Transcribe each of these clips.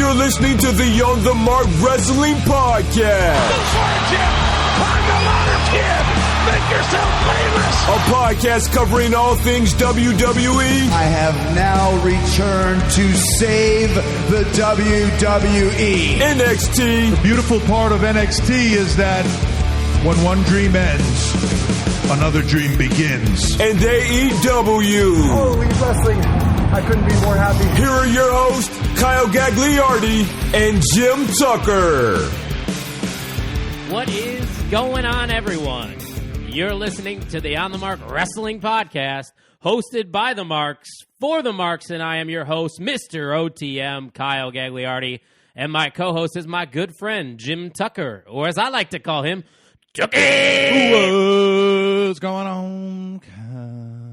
You're listening to the On the Mark Wrestling Podcast. Go for it, Jim. Climb the ladder, kid. Make yourself famous. A podcast covering all things WWE. I have now returned to save the WWE. NXT. The beautiful part of NXT is that when one dream ends, another dream begins. And AEW. Holy wrestling. I couldn't be more happy. Here are your hosts, Kyle Gagliardi and Jim Tucker. What is going on, everyone? You're listening to the On the Mark Wrestling Podcast, hosted by the Marks, for the Marks, and I am your host, Mr. OTM, Kyle Gagliardi, and my co-host is my good friend, Jim Tucker, or as I like to call him, Tucky! What's going on?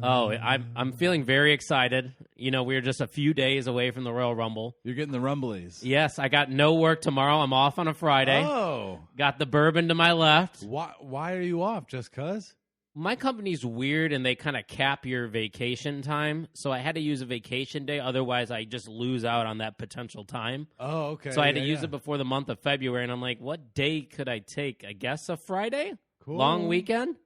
Oh, I'm feeling very excited. You know, we're just a few days away from the Royal Rumble. You're getting the rumblies. Yes, I got no work tomorrow. I'm off on a Friday. Oh. Got the bourbon to my left. Why are you off? Just because? My company's weird, and they kind of cap your vacation time, so I had to use a vacation day. Otherwise, I just lose out on that potential time. Oh, okay. So I had to use it before the month of February, and I'm like, what day could I take? I guess a Friday? Cool. Long weekend?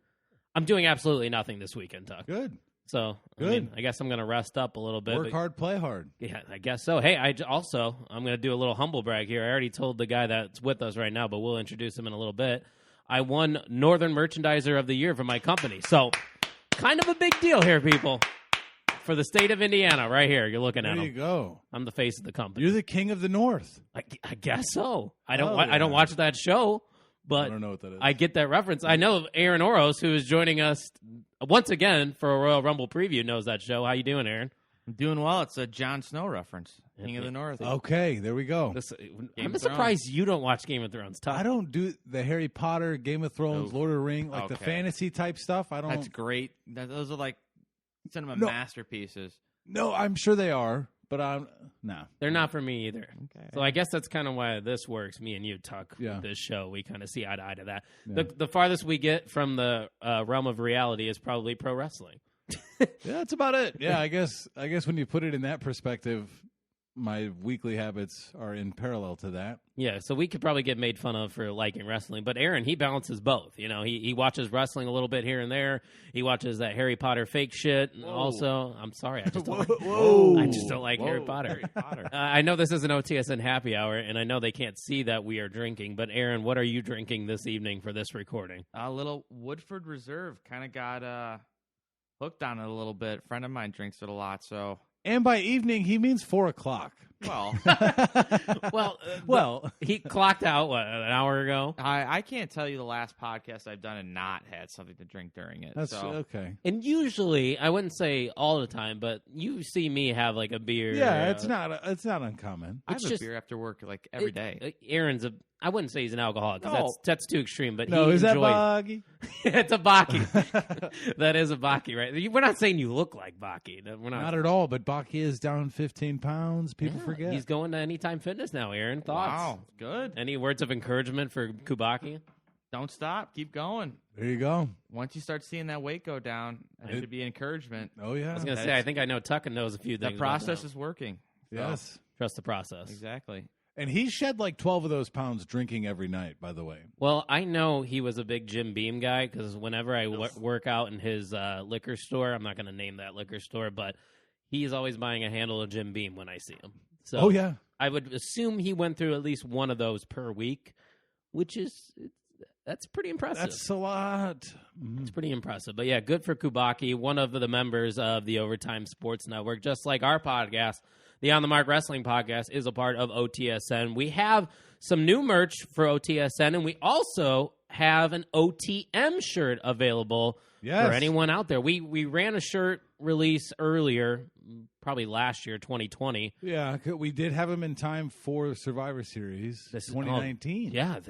I'm doing absolutely nothing this weekend, Tuck. Good. So, Good. I guess I'm going to rest up a little bit. Work hard, play hard. Yeah, I guess so. Hey, I'm going to do a little humble brag here. I already told the guy that's with us right now, but we'll introduce him in a little bit. I won Northern Merchandiser of the Year for my company. So, kind of a big deal here, people. For the state of Indiana, right here. You're looking at him. There you go. I'm the face of the company. You're the king of the North. I guess so. I don't yeah. watch that show, but I don't know what that is. I get that reference. I know Aaron Oros, who is joining us once again for a Royal Rumble preview, knows that show. How you doing, Aaron? I'm doing well. It's a Jon Snow reference. King of the North. Okay, there we go. I'm surprised you don't watch Game of Thrones. I don't do the Harry Potter, Game of Thrones, Lord of the Rings, like the fantasy type stuff. I don't. That's great. Those are like cinema masterpieces. No, I'm sure they are, but no. They're not for me either. Okay. So I guess that's kind of why this works. Me and you, Tuck, with this show. We kind of see eye to eye to that. Yeah. The farthest we get from the realm of reality is probably pro wrestling. Yeah, that's about it. Yeah, I guess when you put it in that perspective, my weekly habits are in parallel to that. Yeah, so we could probably get made fun of for liking wrestling, but Aaron, he balances both. You know, he watches wrestling a little bit here and there. He watches that Harry Potter fake shit. Whoa. Also, I'm sorry, I just don't like Harry Potter. I know this is an OTSN happy hour, and I know they can't see that we are drinking, but Aaron, what are you drinking this evening for this recording? A little Woodford Reserve. Kind of got hooked on it a little bit. A friend of mine drinks it a lot, so... And by evening, he means 4 o'clock. Well, he clocked out, an hour ago? I can't tell you the last podcast I've done and not had something to drink during it. That's okay. And usually, I wouldn't say all the time, but you see me have like a beer. Yeah, it's not uncommon. I have a beer after work like every day. Aaron's I wouldn't say he's an alcoholic because that's too extreme. But is that Baki? It's a Baki. That is a Baki, right? We're not saying you look like Baki. We're not at all. But Baki is down 15 pounds. People forget. He's going to Anytime Fitness now. Aaron, thoughts? Wow, good. Any words of encouragement for Kubaki? Don't stop. Keep going. There you go. Once you start seeing that weight go down, that should be encouragement. Oh yeah. I was going to say, I think I know Tucker knows a few things. The process is working. Yes. Trust the process. Exactly. And he shed like 12 of those pounds drinking every night, by the way. Well, I know he was a big Jim Beam guy because whenever I work out in his liquor store, I'm not going to name that liquor store, but he's always buying a handle of Jim Beam when I see him. So yeah. I would assume he went through at least one of those per week, which is that's pretty impressive. That's a lot. It's pretty impressive. But yeah, good for Kubaki, one of the members of the Overtime Sports Network, just like our podcast. The On the Mark Wrestling Podcast is a part of OTSN. We have some new merch for OTSN, and we also have an OTM shirt available for anyone out there. We ran a shirt release earlier, probably last year, 2020. Yeah, we did have them in time for Survivor Series 2019. Yeah.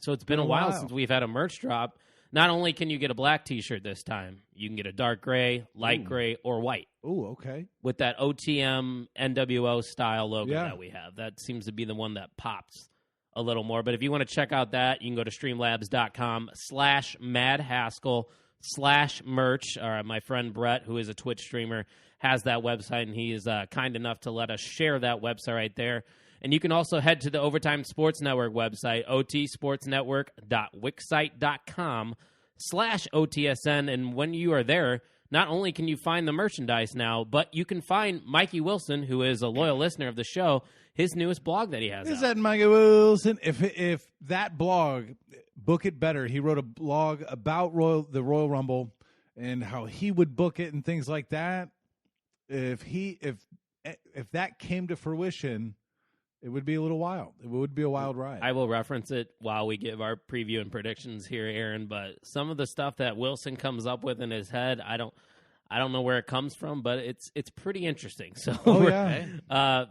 So it's been a while since we've had a merch drop. Not only can you get a black T-shirt this time, you can get a dark gray, light gray, or white. Oh, okay. With that OTM NWO style logo that we have. That seems to be the one that pops a little more. But if you want to check out that, you can go to streamlabs.com/madhaskell/merch. My friend Brett, who is a Twitch streamer, has that website, and he is kind enough to let us share that website right there. And you can also head to the Overtime Sports Network website, otsportsnetwork.wixsite.com/OTSN. And when you are there, not only can you find the merchandise now, but you can find Mikey Wilson, who is a loyal listener of the show, his newest blog that he has. Is out. that Mikey Wilson? If that blog, Book It Better, he wrote a blog about the Royal Rumble and how he would book it and things like that. If that came to fruition, it would be a little wild. It would be a wild ride. I will reference it while we give our preview and predictions here, Aaron. But some of the stuff that Wilson comes up with in his head, I don't know where it comes from, but it's pretty interesting. So,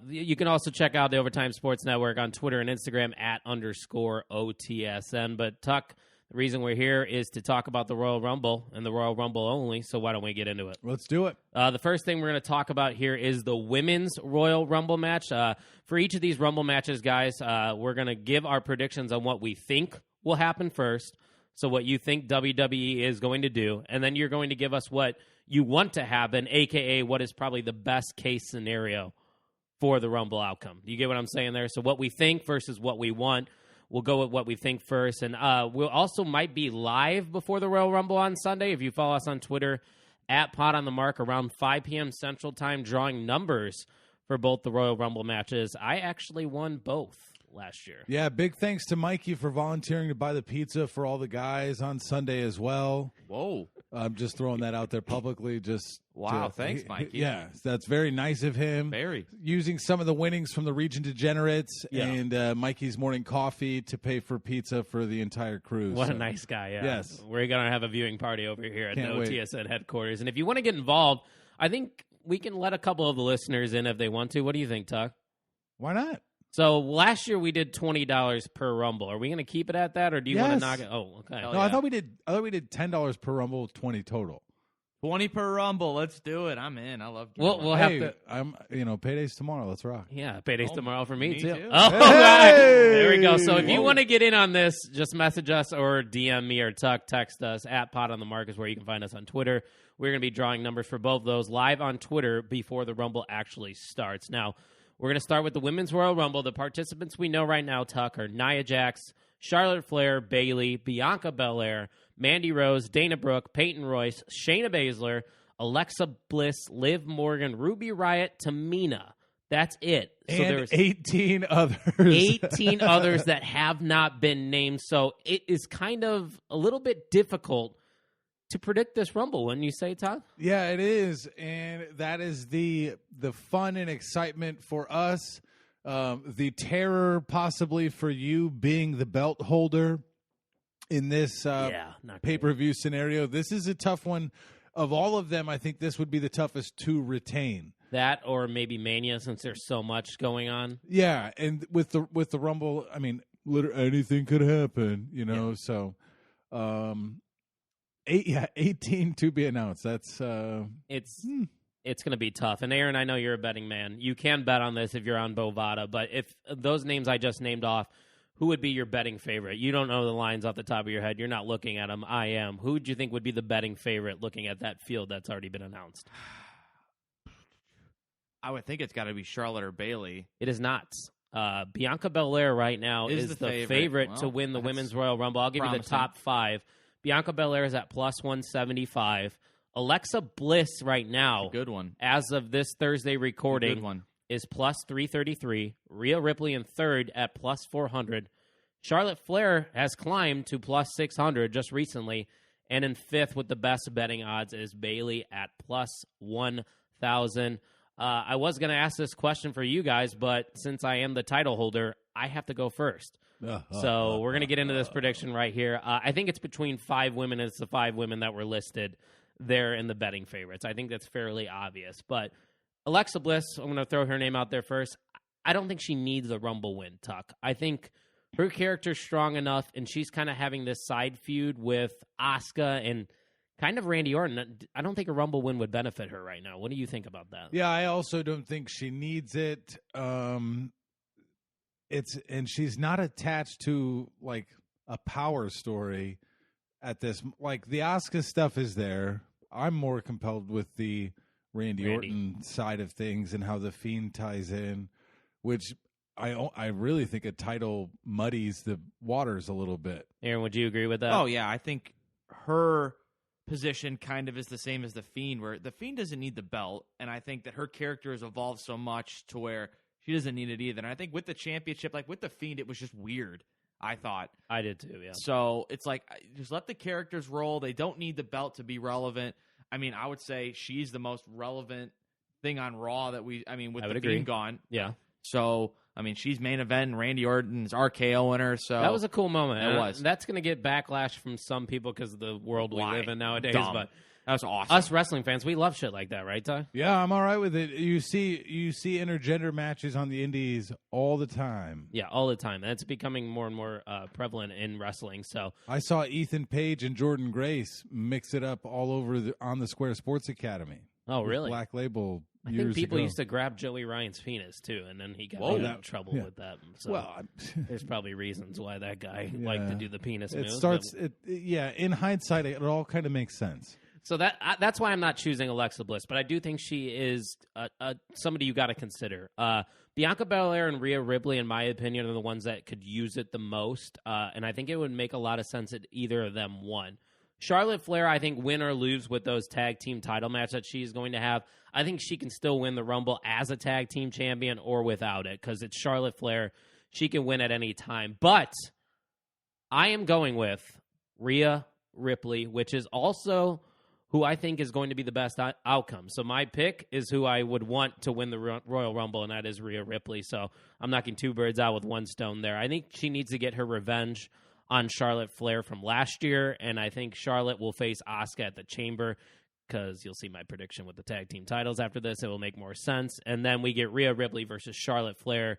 you can also check out the Overtime Sports Network on Twitter and Instagram @_OTSN. But Tuck, the reason we're here is to talk about the Royal Rumble and the Royal Rumble only. So why don't we get into it? Let's do it. The first thing we're going to talk about here is the Women's Royal Rumble match. For each of these Rumble matches, guys, we're going to give our predictions on what we think will happen first. So what you think WWE is going to do. And then you're going to give us what you want to happen, a.k.a. what is probably the best case scenario for the Rumble outcome. Do you get what I'm saying there? So what we think versus what we want. We'll go with what we think first. And we'll also might be live before the Royal Rumble on Sunday. If you follow us on Twitter, @PodOnTheMark, around 5 p.m. Central Time, drawing numbers for both the Royal Rumble matches. I actually won both last year. Yeah, big thanks to Mikey for volunteering to buy the pizza for all the guys on Sunday as well. Whoa. I'm just throwing that out there publicly. Wow, thanks, Mikey. Yeah, that's very nice of him. Very. Using some of the winnings from the Region Degenerates and Mikey's morning coffee to pay for pizza for the entire crew. What a nice guy, yeah. Yes. We're going to have a viewing party over here at Can't the wait. OTSN headquarters. And if you want to get involved, I think we can let a couple of the listeners in if they want to. What do you think, Tuck? Why not? So last year we did $20 per Rumble. Are we going to keep it at that, or do you want to Yes. knock it? Oh, okay. No, I thought we did $10 per Rumble, 20 total. 20 per Rumble. Let's do it. I'm in. I love We'll Hey, have to. I'm payday's tomorrow. Let's rock. Yeah, payday's tomorrow for me, me too. too. Oh, Hey! right. There we go. So if you Whoa. want to get in on this, just message us or DM me or Tuck. Text us @PodOnTheMark is where you can find us on Twitter. We're going to be drawing numbers for both of those live on Twitter before the Rumble actually starts. Now, we're going to start with the Women's Royal Rumble. The participants we know right now, Tuck, are Nia Jax, Charlotte Flair, Bayley, Bianca Belair, Mandy Rose, Dana Brooke, Peyton Royce, Shayna Baszler, Alexa Bliss, Liv Morgan, Ruby Riott, Tamina. That's it. So And there's 18 others. 18 others that have not been named. So it is kind of a little bit difficult to predict this Rumble, wouldn't you say, Todd? Yeah, it is, and that is the fun and excitement for us. The terror, possibly for you, being the belt holder in this not great. pay-per-view scenario. This is a tough one. Of all of them, I think this would be the toughest to retain. That or maybe Mania, since there's so much going on. Yeah, and with the Rumble, I mean, literally anything could happen, you know. Yeah. So, 18 to be announced. That's It's going to be tough. And Aaron, I know you're a betting man. You can bet on this if you're on Bovada. But if those names I just named off, who would be your betting favorite? You don't know the lines off the top of your head. You're not looking at them. I am. Who would you think would be the betting favorite looking at that field that's already been announced? I would think it's got to be Charlotte or Bayley. It is not. Bianca Belair right now Is is the the favorite. to Well, win the that's Women's Royal Rumble. I'll give you the promising. top 5. Bianca Belair is at plus 175. Alexa Bliss right now, Good one. as of this Thursday Good recording, one. is plus 333. Rhea Ripley in third at plus 400. Charlotte Flair has climbed to plus 600 just recently. And in fifth with the best betting odds is Bayley at plus 1,000. I was going to ask this question for you guys, but since I am the title holder, I have to go first. So we're going to get into this prediction right here. I think it's between 5 women, and it's the 5 women that were listed there in the betting favorites. I think that's fairly obvious. But Alexa Bliss, I'm going to throw her name out there first. I don't think she needs a Rumble win, Tuck. I think her character's strong enough, and she's kind of having this side feud with Asuka and kind of Randy Orton. I don't think a Rumble win would benefit her right now. What do you think about that? Yeah, I also don't think she needs it. And she's not attached to like a power story at this. Like the Asuka stuff is there. I'm more compelled with the Randy Orton side of things and how the Fiend ties in, which I really think a title muddies the waters a little bit. Aaron, would you agree with that? Oh, yeah. I think her position kind of is the same as The Fiend, where The Fiend doesn't need the belt, and I think that her character has evolved so much to where she doesn't need it either. And I think with the championship, like with The Fiend, it was just weird, I thought. I did too, yeah. So it's like, just let the characters roll. They don't need the belt to be relevant. I mean, I would say she's the most relevant thing on Raw with The Fiend gone. Yeah. So, I mean, she's main event, and Randy Orton's RKO winner. So that was a cool moment. It was. That's going to get backlash from some people because of the world we live in nowadays. Dumb. But that was awesome. us wrestling fans, we love shit like that, right, Ty? Yeah, I'm all right with it. You see intergender matches on the indies all the time. Yeah, all the time. And it's becoming more and more prevalent in wrestling. So I saw Ethan Page and Jordan Grace mix it up all over on the Square Sports Academy. Oh, really? Black Label. I think people ago. used to grab Joey Ryan's penis too, and then he got in trouble with that. So well, there's probably reasons why that guy liked to do the penis it move. starts. In hindsight, it all kind of makes sense. So that's why I'm not choosing Alexa Bliss, but I do think she is somebody you got to consider. Bianca Belair and Rhea Ripley, in my opinion, are the ones that could use it the most, and I think it would make a lot of sense that either of them won. Charlotte Flair, I think, win or lose with those tag team title matches that she's going to have. I think she can still win the Rumble as a tag team champion or without it because it's Charlotte Flair. She can win at any time. But I am going with Rhea Ripley, which is also who I think is going to be the best outcome. So my pick is who I would want to win the Royal Rumble, and that is Rhea Ripley. So I'm knocking two birds out with one stone there. I think she needs to get her revenge on Charlotte Flair from last year, and I think Charlotte will face Asuka at the Chamber because you'll see my prediction with the tag team titles after this. It will make more sense. And then we get Rhea Ripley versus Charlotte Flair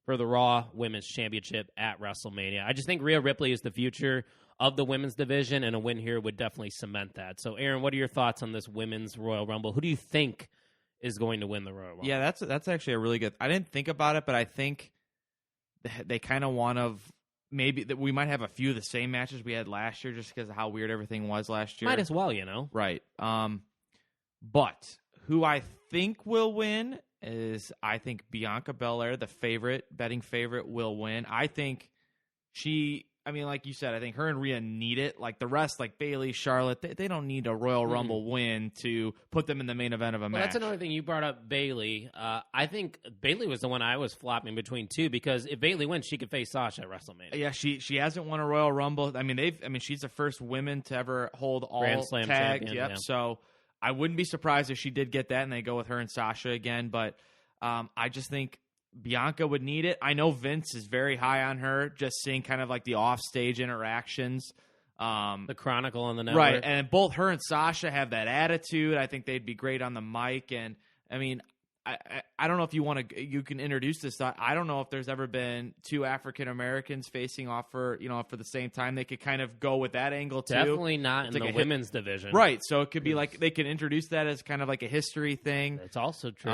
for the Raw Women's Championship at WrestleMania. I just think Rhea Ripley is the future of the women's division, and a win here would definitely cement that. So, Aaron, what are your thoughts on this women's Royal Rumble? Who do you think is going to win the Royal Rumble? Yeah, that's actually a really good. I didn't think about it, but I think they kind of want to. Maybe that we might have a few of the same matches we had last year just because of how weird everything was last year. Might as well, Right. But who I think will win is I think Bianca Belair, the betting favorite, will win. I think like you said, I think her and Rhea need it. Like the rest, like Bayley, Charlotte, they don't need a Royal Rumble win to put them in the main event of a match. That's another thing. You brought up Bayley. I think Bayley was the one I was flopping between two because if Bayley wins, she could face Sasha at WrestleMania. Yeah, she hasn't won a Royal Rumble. She's the first woman to ever hold all Grand Slam tag. champion. Yep. Yeah. So I wouldn't be surprised if she did get that and they go with her and Sasha again. But I just think Bianca would need it. I know Vince is very high on her, just seeing kind of like the offstage interactions. The Chronicle on the network. Right, and both her and Sasha have that attitude. I think they'd be great on the mic. And, I don't know if you can introduce this thought. I don't know if there's ever been two African Americans facing off for the same time. They could kind of go with that angle too. Definitely not in the women's division. Right, so it could be like they could introduce that as kind of like a history thing. That's also true.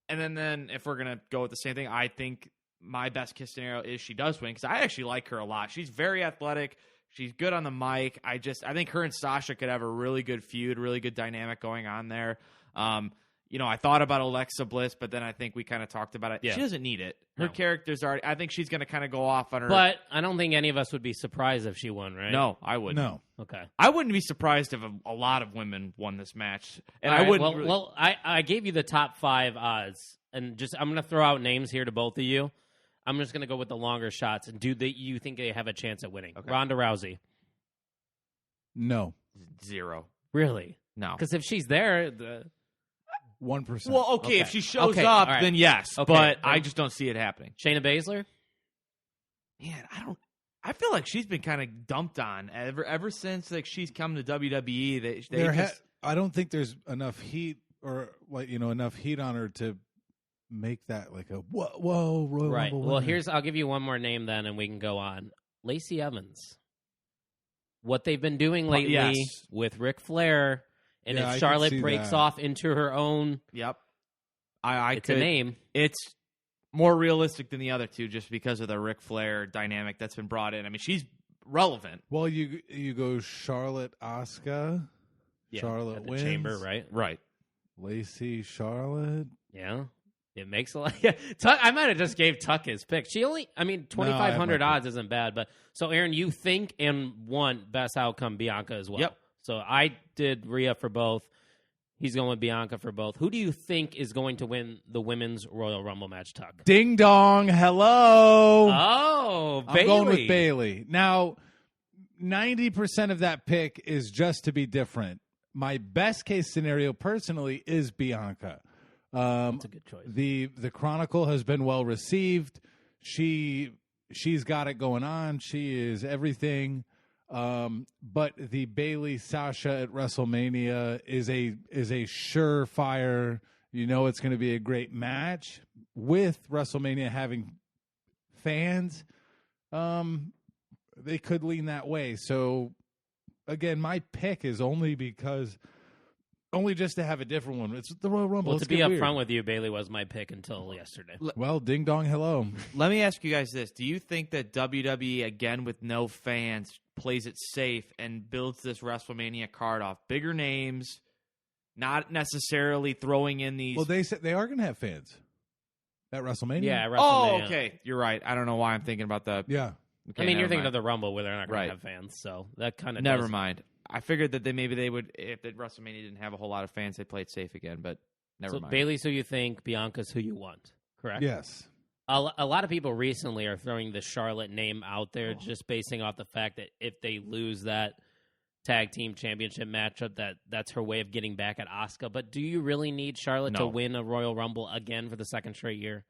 And then if we're going to go with the same thing, I think my best case scenario is she does win because I actually like her a lot. She's very athletic. She's good on the mic. I think her and Sasha could have a really good feud, really good dynamic going on there. I thought about Alexa Bliss, but then I think we kind of talked about it. Yeah. She doesn't need it. Her character's already – I think she's going to kind of go off on her. But I don't think any of us would be surprised if she won, right? No, I wouldn't. No. Okay. I wouldn't be surprised if a lot of women won this match. And right, I wouldn't. I gave you the top 5 odds, and I'm going to throw out names here to both of you. I'm just going to go with the longer shots. And you think they have a chance at winning? Okay. Ronda Rousey. No. 0. Really? No. Because if she's there, 1%. Well, okay, if she shows up, then yes. Okay. But I just don't see it happening. Shayna Baszler? Man, I feel like she's been kind of dumped on ever since like she's come to WWE. I don't think there's enough heat or enough heat on her to make that like a whoa Royal right. Rumble Well, winner. I'll give you one more name then, and we can go on. Lacey Evans. What they've been doing lately with Ric Flair. And if Charlotte breaks off into her own, yep, it's a name. It's more realistic than the other two, just because of the Ric Flair dynamic that's been brought in. I mean, she's relevant. Well, you go Charlotte, Asuka, Charlotte at the wins. Chamber, right? Right. Lacey, Charlotte. Yeah. It makes a lot. Yeah, Tuck, I might have just gave Tuck his pick. 2,500 odds isn't bad. But so, Aaron, you think and won best outcome Bianca as well. Yep. So I did Rhea for both. He's going with Bianca for both. Who do you think is going to win the Women's Royal Rumble match, Tuck? Ding dong, hello. Oh, I'm Bayley. going with Bayley. Now, 90% of that pick is just to be different. My best case scenario personally is Bianca. That's a good choice. The Chronicle has been well received. She's got it going on. She is everything. But the Bayley Sasha at WrestleMania is a surefire. You know it's going to be a great match with WrestleMania having fans. They could lean that way. So again, my pick is only just to have a different one. It's the Royal Rumble. Well, to be upfront with you, Bayley was my pick until yesterday. Well, ding dong, hello. Let me ask you guys this. Do you think that WWE, again with no fans, plays it safe and builds this WrestleMania card off bigger names, not necessarily throwing in these... Well, they said they are going to have fans at WrestleMania. Yeah, WrestleMania. Oh, okay. You're right. I don't know why I'm thinking about the... Yeah. Okay, I mean, you're never thinking mind. of the Rumble where they're not going Right. to have fans, so that kind of Never mind. I figured that maybe they would, if the WrestleMania didn't have a whole lot of fans, they'd play it safe again, but never mind. Bayley's who you think, Bianca's who you want, correct? Yes. A lot of people recently are throwing the Charlotte name out there just basing off the fact that if they lose that tag team championship matchup, that's her way of getting back at Asuka. But do you really need Charlotte to win a Royal Rumble again for the second straight year?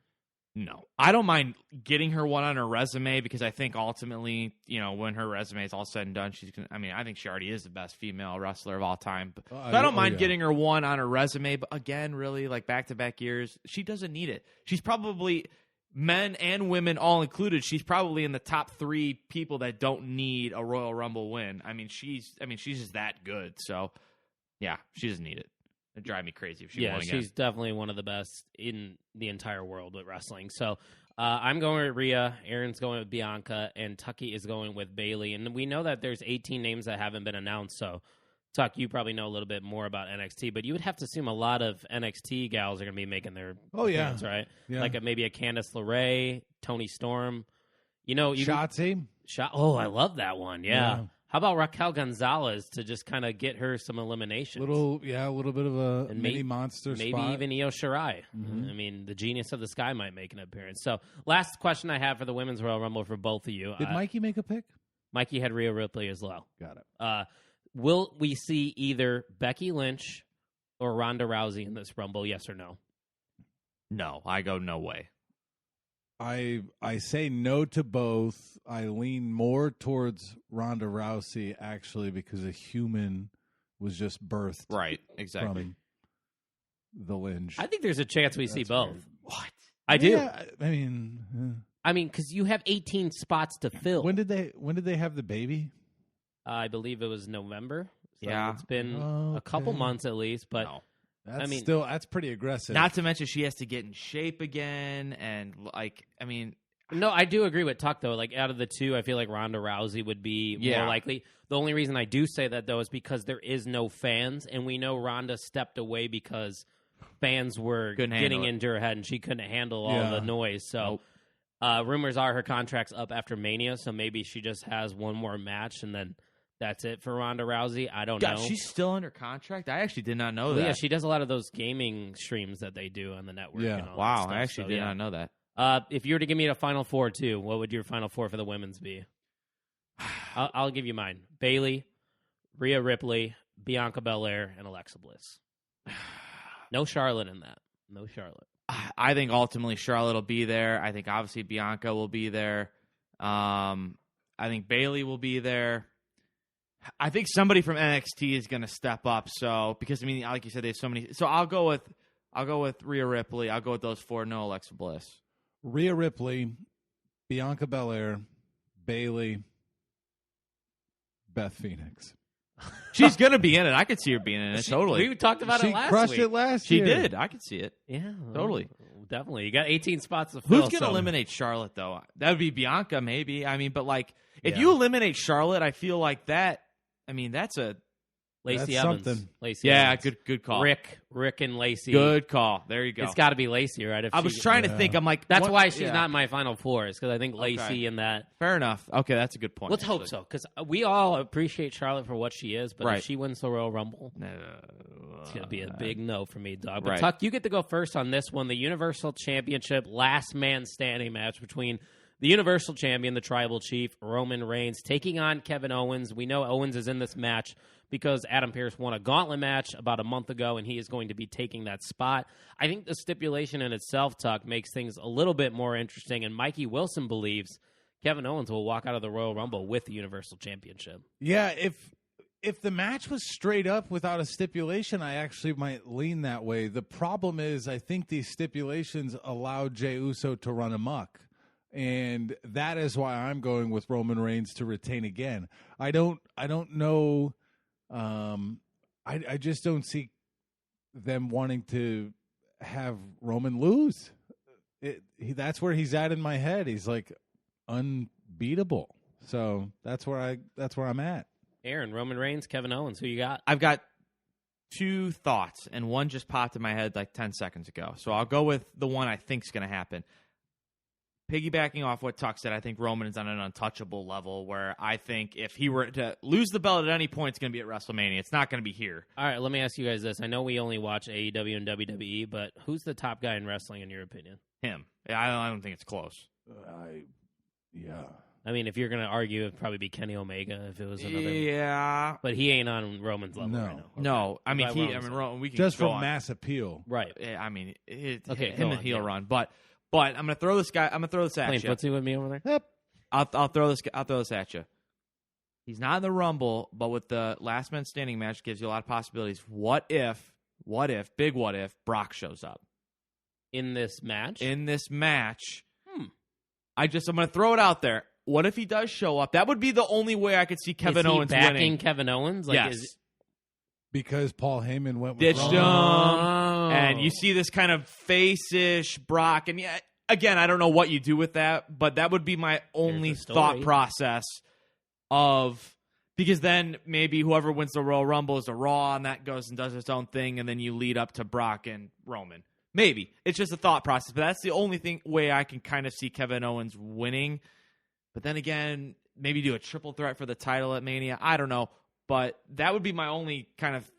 No. I don't mind getting her one on her resume because I think ultimately, when her resume is all said and done, she's going to, I think she already is the best female wrestler of all time. But I don't mind getting her one on her resume. But again, really, like back-to-back years, she doesn't need it. She's probably, men and women all included, she's probably in the top 3 people that don't need a Royal Rumble win. She's just that good. So, yeah, she doesn't need it. It'd drive me crazy if she won again. She's definitely one of the best in the entire world with wrestling. So I'm going with Rhea, Aaron's going with Bianca, and Tucky is going with Bayley. And we know that there's 18 names that haven't been announced. So, Tuck, you probably know a little bit more about NXT, but you would have to assume a lot of NXT gals are going to be making their appearance, right? Yeah. Like maybe a Candice LeRae, Toni Storm. Shotzi. Oh, I love that one. Yeah. How about Raquel Gonzalez to just kind of get her some eliminations? A little bit of a mini monster maybe spot. Even Io Shirai. Mm-hmm. The Genius of the Sky might make an appearance. So, last question I have for the Women's Royal Rumble for both of you. Did Mikey make a pick? Mikey had Rhea Ripley as well. Got it. Will we see either Becky Lynch or Ronda Rousey in this Rumble, yes or no? No, I go no way. I say no to both. I lean more towards Ronda Rousey, actually, because a human was just birthed. Right, exactly. From the Lynch. I think there's a chance we see both. Weird. What? I do. Yeah, I mean, because you have 18 spots to fill. When did they have the baby? I believe it was November. So yeah. It's been a couple months at least, but... No. That's pretty aggressive. Not to mention she has to get in shape again, and No, I do agree with Tuck, though. Like, out of the two, I feel like Ronda Rousey would be more likely. The only reason I do say that, though, is because there is no fans, and we know Ronda stepped away because fans were getting into her head, and she couldn't handle all the noise. So, rumors are her contract's up after Mania, so maybe she just has one more match, and then that's it for Ronda Rousey. I don't know. She's still under contract? I actually did not know that. Yeah, she does a lot of those gaming streams that they do on the network. Yeah. And all Wow, that stuff. I actually did not know that. If you were to give me a Final Four, too, what would your Final Four for the women's be? I'll give you mine. Bayley, Rhea Ripley, Bianca Belair, and Alexa Bliss. No Charlotte in that. No Charlotte. I think ultimately Charlotte will be there. I think obviously Bianca will be there. I think Bayley will be there. I think somebody from NXT is going to step up. So because like you said, there's so many. So I'll go with Rhea Ripley. I'll go with those 4. No Alexa Bliss. Rhea Ripley, Bianca Belair, Bayley, Beth Phoenix. She's going to be in it. I could see her being in it. Totally. We talked about it last week. She crushed it last year. She did. I could see it. Yeah. Totally. Definitely. You got 18 spots to fill. Who's going to eliminate Charlotte, though? That would be Bianca, maybe. But if you eliminate Charlotte, I feel like that. That's a Lacey That's Evans. something. Lacey Yeah, Evans. good call. Rick and Lacey. Good call. There you go. It's got to be Lacey, right? I was trying to think. I'm like, That's what- why she's yeah. not in my Final Four, is because I think Lacey Okay. and that. Fair enough. Okay, that's a good point. Let's hope so, because we all appreciate Charlotte for what she is, but Right. if she wins the Royal Rumble, No. it's going to be a big no for me, dog. But Right. Tuck, you get to go first on this one, the Universal Championship last man standing match between the Universal Champion, the Tribal Chief, Roman Reigns, taking on Kevin Owens. We know Owens is in this match because Adam Pearce won a gauntlet match about a month ago, and he is going to be taking that spot. I think the stipulation in itself, Tuck, makes things a little bit more interesting, and Mikey Wilson believes Kevin Owens will walk out of the Royal Rumble with the Universal Championship. Yeah, if the match was straight up without a stipulation, I actually might lean that way. The problem is I think these stipulations allowed Jey Uso to run amok. And that is why I'm going with Roman Reigns to retain again. I don't know. I just don't see them wanting to have Roman lose. That's where he's at in my head. He's like unbeatable. So that's where I'm at. Aaron, Roman Reigns, Kevin Owens, who you got? I've got two thoughts, and one just popped in my head like 10 seconds ago. So I'll go with the one I think is going to happen. Piggybacking off what Tuck said, I think Roman is on an untouchable level where I think if he were to lose the belt at any point, it's going to be at WrestleMania. It's not going to be here. All right, let me ask you guys this. I know we only watch AEW and WWE, but who's the top guy in wrestling in your opinion? Him. I don't think it's close. Yeah. I mean, if you're going to argue, it'd probably be Kenny Omega if it was another. Yeah. But he ain't on Roman's level No. right now. No. I mean, By we Roman's level. can Just go for on. mass appeal. Right. I mean, Okay, him go the on, heel yeah. run. But I'm going to throw this guy. I'm going to throw this at Playing you. footsie with me over there? Yep. I'll throw this at you. He's not in the Rumble, but with the last man standing match gives you a lot of possibilities. What if, Brock shows up In this match? in this match? I'm going to throw it out there. What if he does show up? That would be the only way I could see Kevin is he Owens backing winning. Kevin Owens? Yes. Because Paul Heyman went with Ditched Roman. him. Oh. And you see this kind of face-ish Brock. And yeah, again, I don't know what you do with that, but that would be my only Here's the thought story. process of, because then maybe whoever wins the Royal Rumble is a Raw, and that goes and does its own thing, and then you lead up to Brock and Roman. Maybe. It's just a thought process, but that's the only way I can kind of see Kevin Owens winning. But then again, maybe do a triple threat for the title at Mania. I don't know. But that would be my only kind of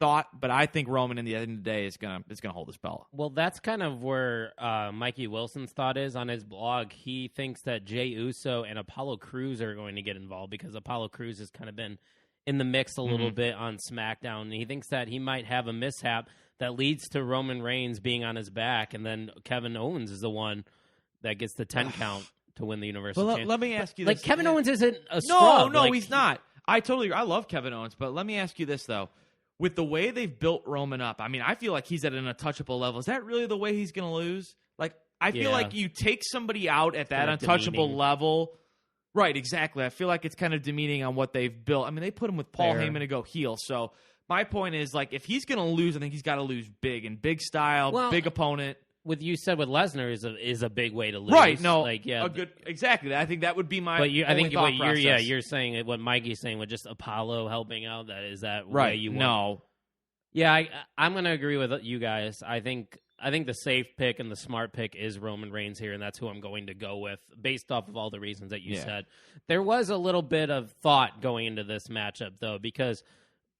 thought. But I think Roman, in the end of the day, is gonna hold his belt. Well, that's kind of where Mikey Wilson's thought is on his blog. He thinks that Jey Uso and Apollo Crews are going to get involved because Apollo Crews has kind of been in the mix a little bit on SmackDown. And he thinks that he might have a mishap that leads to Roman Reigns being on his back, and then Kevin Owens is the one that gets the 10 count to win the Universal But Championship. let me ask you Like, this. Kevin Owens isn't a No, scrub. Like, he's not. I love Kevin Owens, but let me ask you this, though. With the way they've built Roman up, I mean, I feel like he's at an untouchable level. Is that really the way he's going to lose? Like, I feel Yeah. like you take somebody out at that Kind of untouchable demeaning. level. Right, exactly. I feel like it's kind of demeaning on what they've built. I mean, they put him with Paul Fair. Heyman to go heel. So my point is, like, if he's going to lose, I think he's got to lose big and big style, Well, big opponent. With you said with Lesnar is a big way to lose. Right, no, like yeah, exactly. I think that would be my. But I only think thought what process. you're saying, what Mikey's saying with just Apollo helping out, that way right. you want. No, Yeah, I'm going to agree with you guys. I think the safe pick and the smart pick is Roman Reigns here, and that's who I'm going to go with based off of all the reasons that you said. There was a little bit of thought going into this matchup, though, because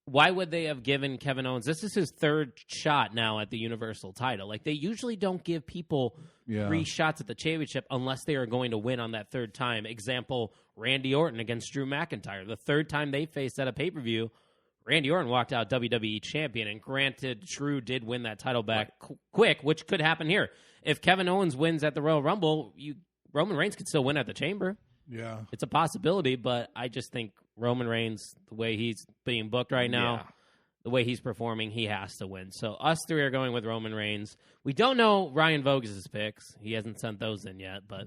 why would they have given Kevin Owens? This is his third shot now at the Universal title. Like, they usually don't give people 3 shots at the championship unless they are going to win on that third time. Example, Randy Orton against Drew McIntyre. The third time they faced at a pay-per-view, Randy Orton walked out WWE champion, and granted, Drew did win that title back quick, which could happen here. If Kevin Owens wins at the Royal Rumble, Roman Reigns could still win at the Chamber. Yeah. It's a possibility, but I just think Roman Reigns, the way he's being booked right now, the way he's performing, he has to win. So us 3 are going with Roman Reigns. We don't know Ryan Voges' picks. He hasn't sent those in yet, but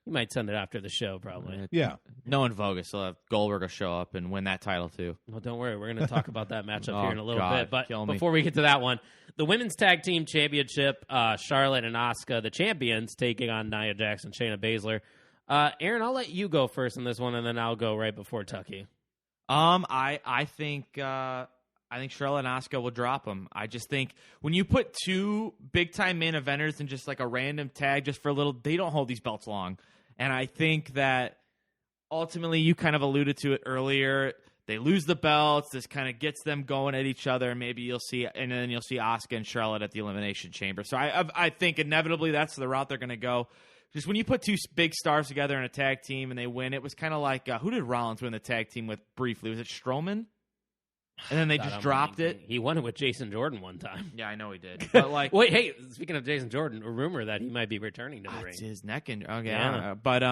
he might send it after the show, probably. Yeah. no one Vogus. He'll have Goldberg will show up and win that title too. Well, don't worry. We're going to talk about that matchup here in a little God, bit. But kill me. before we get to that one, the Women's Tag Team Championship, Charlotte and Asuka, the champions, taking on Nia Jax and Shayna Baszler. Aaron, I'll let you go first in this one, and then I'll go right before Tucky. I think Charlotte and Asuka will drop them. I just think when you put two big time main eventers in just like a random tag just for a little, they don't hold these belts long. And I think that ultimately, you kind of alluded to it earlier. They lose the belts. This kind of gets them going at each other. Maybe you'll see, and then you'll see Asuka and Charlotte at the Elimination Chamber. So I think inevitably that's the route they're going to go. Just when you put two big stars together in a tag team and they win, it was kind of like who did Rollins win the tag team with briefly? Was it Strowman? And then they just dropped it. He won it with Jason Jordan one time. Yeah, I know he did. But like, wait, hey, speaking of Jason Jordan, a rumor that he might be returning to the ring. It's his neck injury. Okay, Yeah. I don't know. But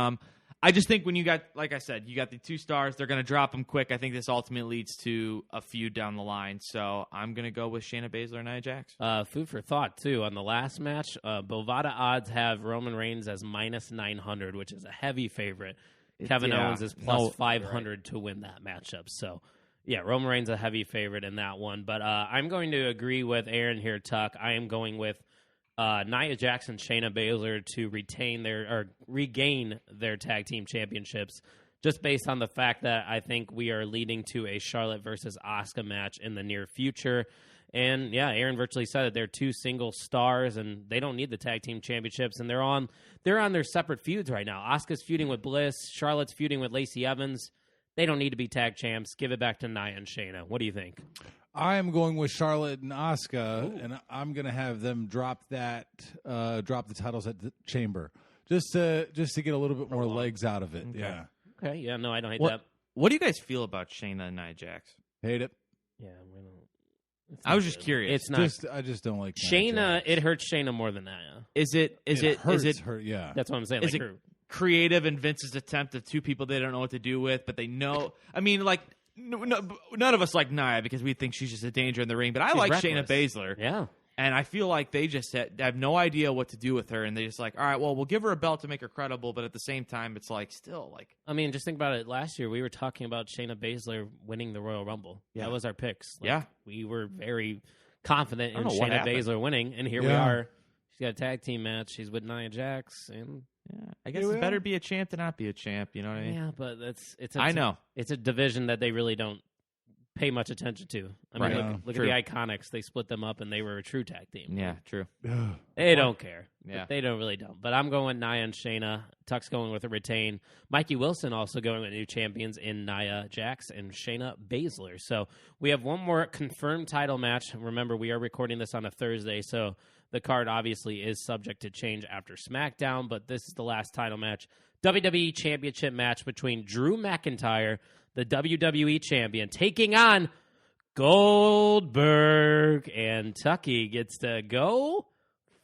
I just think when you got, like I said, you got the two stars, they're going to drop them quick. I think this ultimately leads to a feud down the line. So I'm going to go with Shayna Baszler and Nia Jax. Food for thought, too. On the last match, Bovada odds have Roman Reigns as minus 900, which is a heavy favorite. Kevin Owens is plus 500 to win that matchup. So, yeah, Roman Reigns a heavy favorite in that one. But I'm going to agree with Aaron here, Tuck. I am going with Nia Jax and Shayna Baszler to regain their tag team championships, just based on the fact that I think we are leading to a Charlotte versus Asuka match in the near future. And yeah, Aaron virtually said it. They're two single stars, and they don't need the tag team championships. And they're on their separate feuds right now. Asuka's feuding with Bliss. Charlotte's feuding with Lacey Evans. They don't need to be tag champs. Give it back to Nia and Shayna. What do you think? I am going with Charlotte and Asuka, and I'm going to have them drop the titles at the Chamber, just to get a little bit more legs out of it. Okay. Yeah, Okay, yeah, no, I don't hate What, that. what do you guys feel about Shayna and Nia Jax? hate it. Yeah, we don't. I was just curious. It's not I just don't like Shayna. Nia Jax. It hurts Shayna more than Nia. Is it hurt? Yeah, That's what I'm saying. Is Like it her, creative in Vince's attempt of two people they don't know what to do with, but they know? I mean, like none of us like Nia because we think she's just a danger in the ring. But I She's like reckless. Shayna Baszler. yeah. And I feel like they just have no idea what to do with her, and they just like, all right, well, we'll give her a belt to make her credible, but at the same time, it's like still like, I mean, just think about it. Last year, we were talking about Shayna Baszler winning the Royal Rumble. Yeah. That was our picks. Like, Yeah. we were very confident in I don't know what Shayna happened. Baszler winning, and here we Yeah. are. She's got a tag team match. She's with Nia Jax, and I guess Yeah, it's we better are. be a champ than not be a champ. You know what I mean? yeah, but it's. I know. It's a division that they really don't pay much attention to. I mean, Right. look True. at the Iconics. They split them up, and they were a true tag team. Yeah, true. They don't care. Yeah. They really don't. But I'm going with Nia and Shayna. Tuck's going with a retain. Mikey Wilson also going with new champions in Nia Jax and Shayna Baszler. So we have one more confirmed title match. Remember, we are recording this on a Thursday, so the card obviously is subject to change after SmackDown, but this is the last title match. WWE Championship match between Drew McIntyre, the WWE Champion, taking on Goldberg, and Tucky gets to go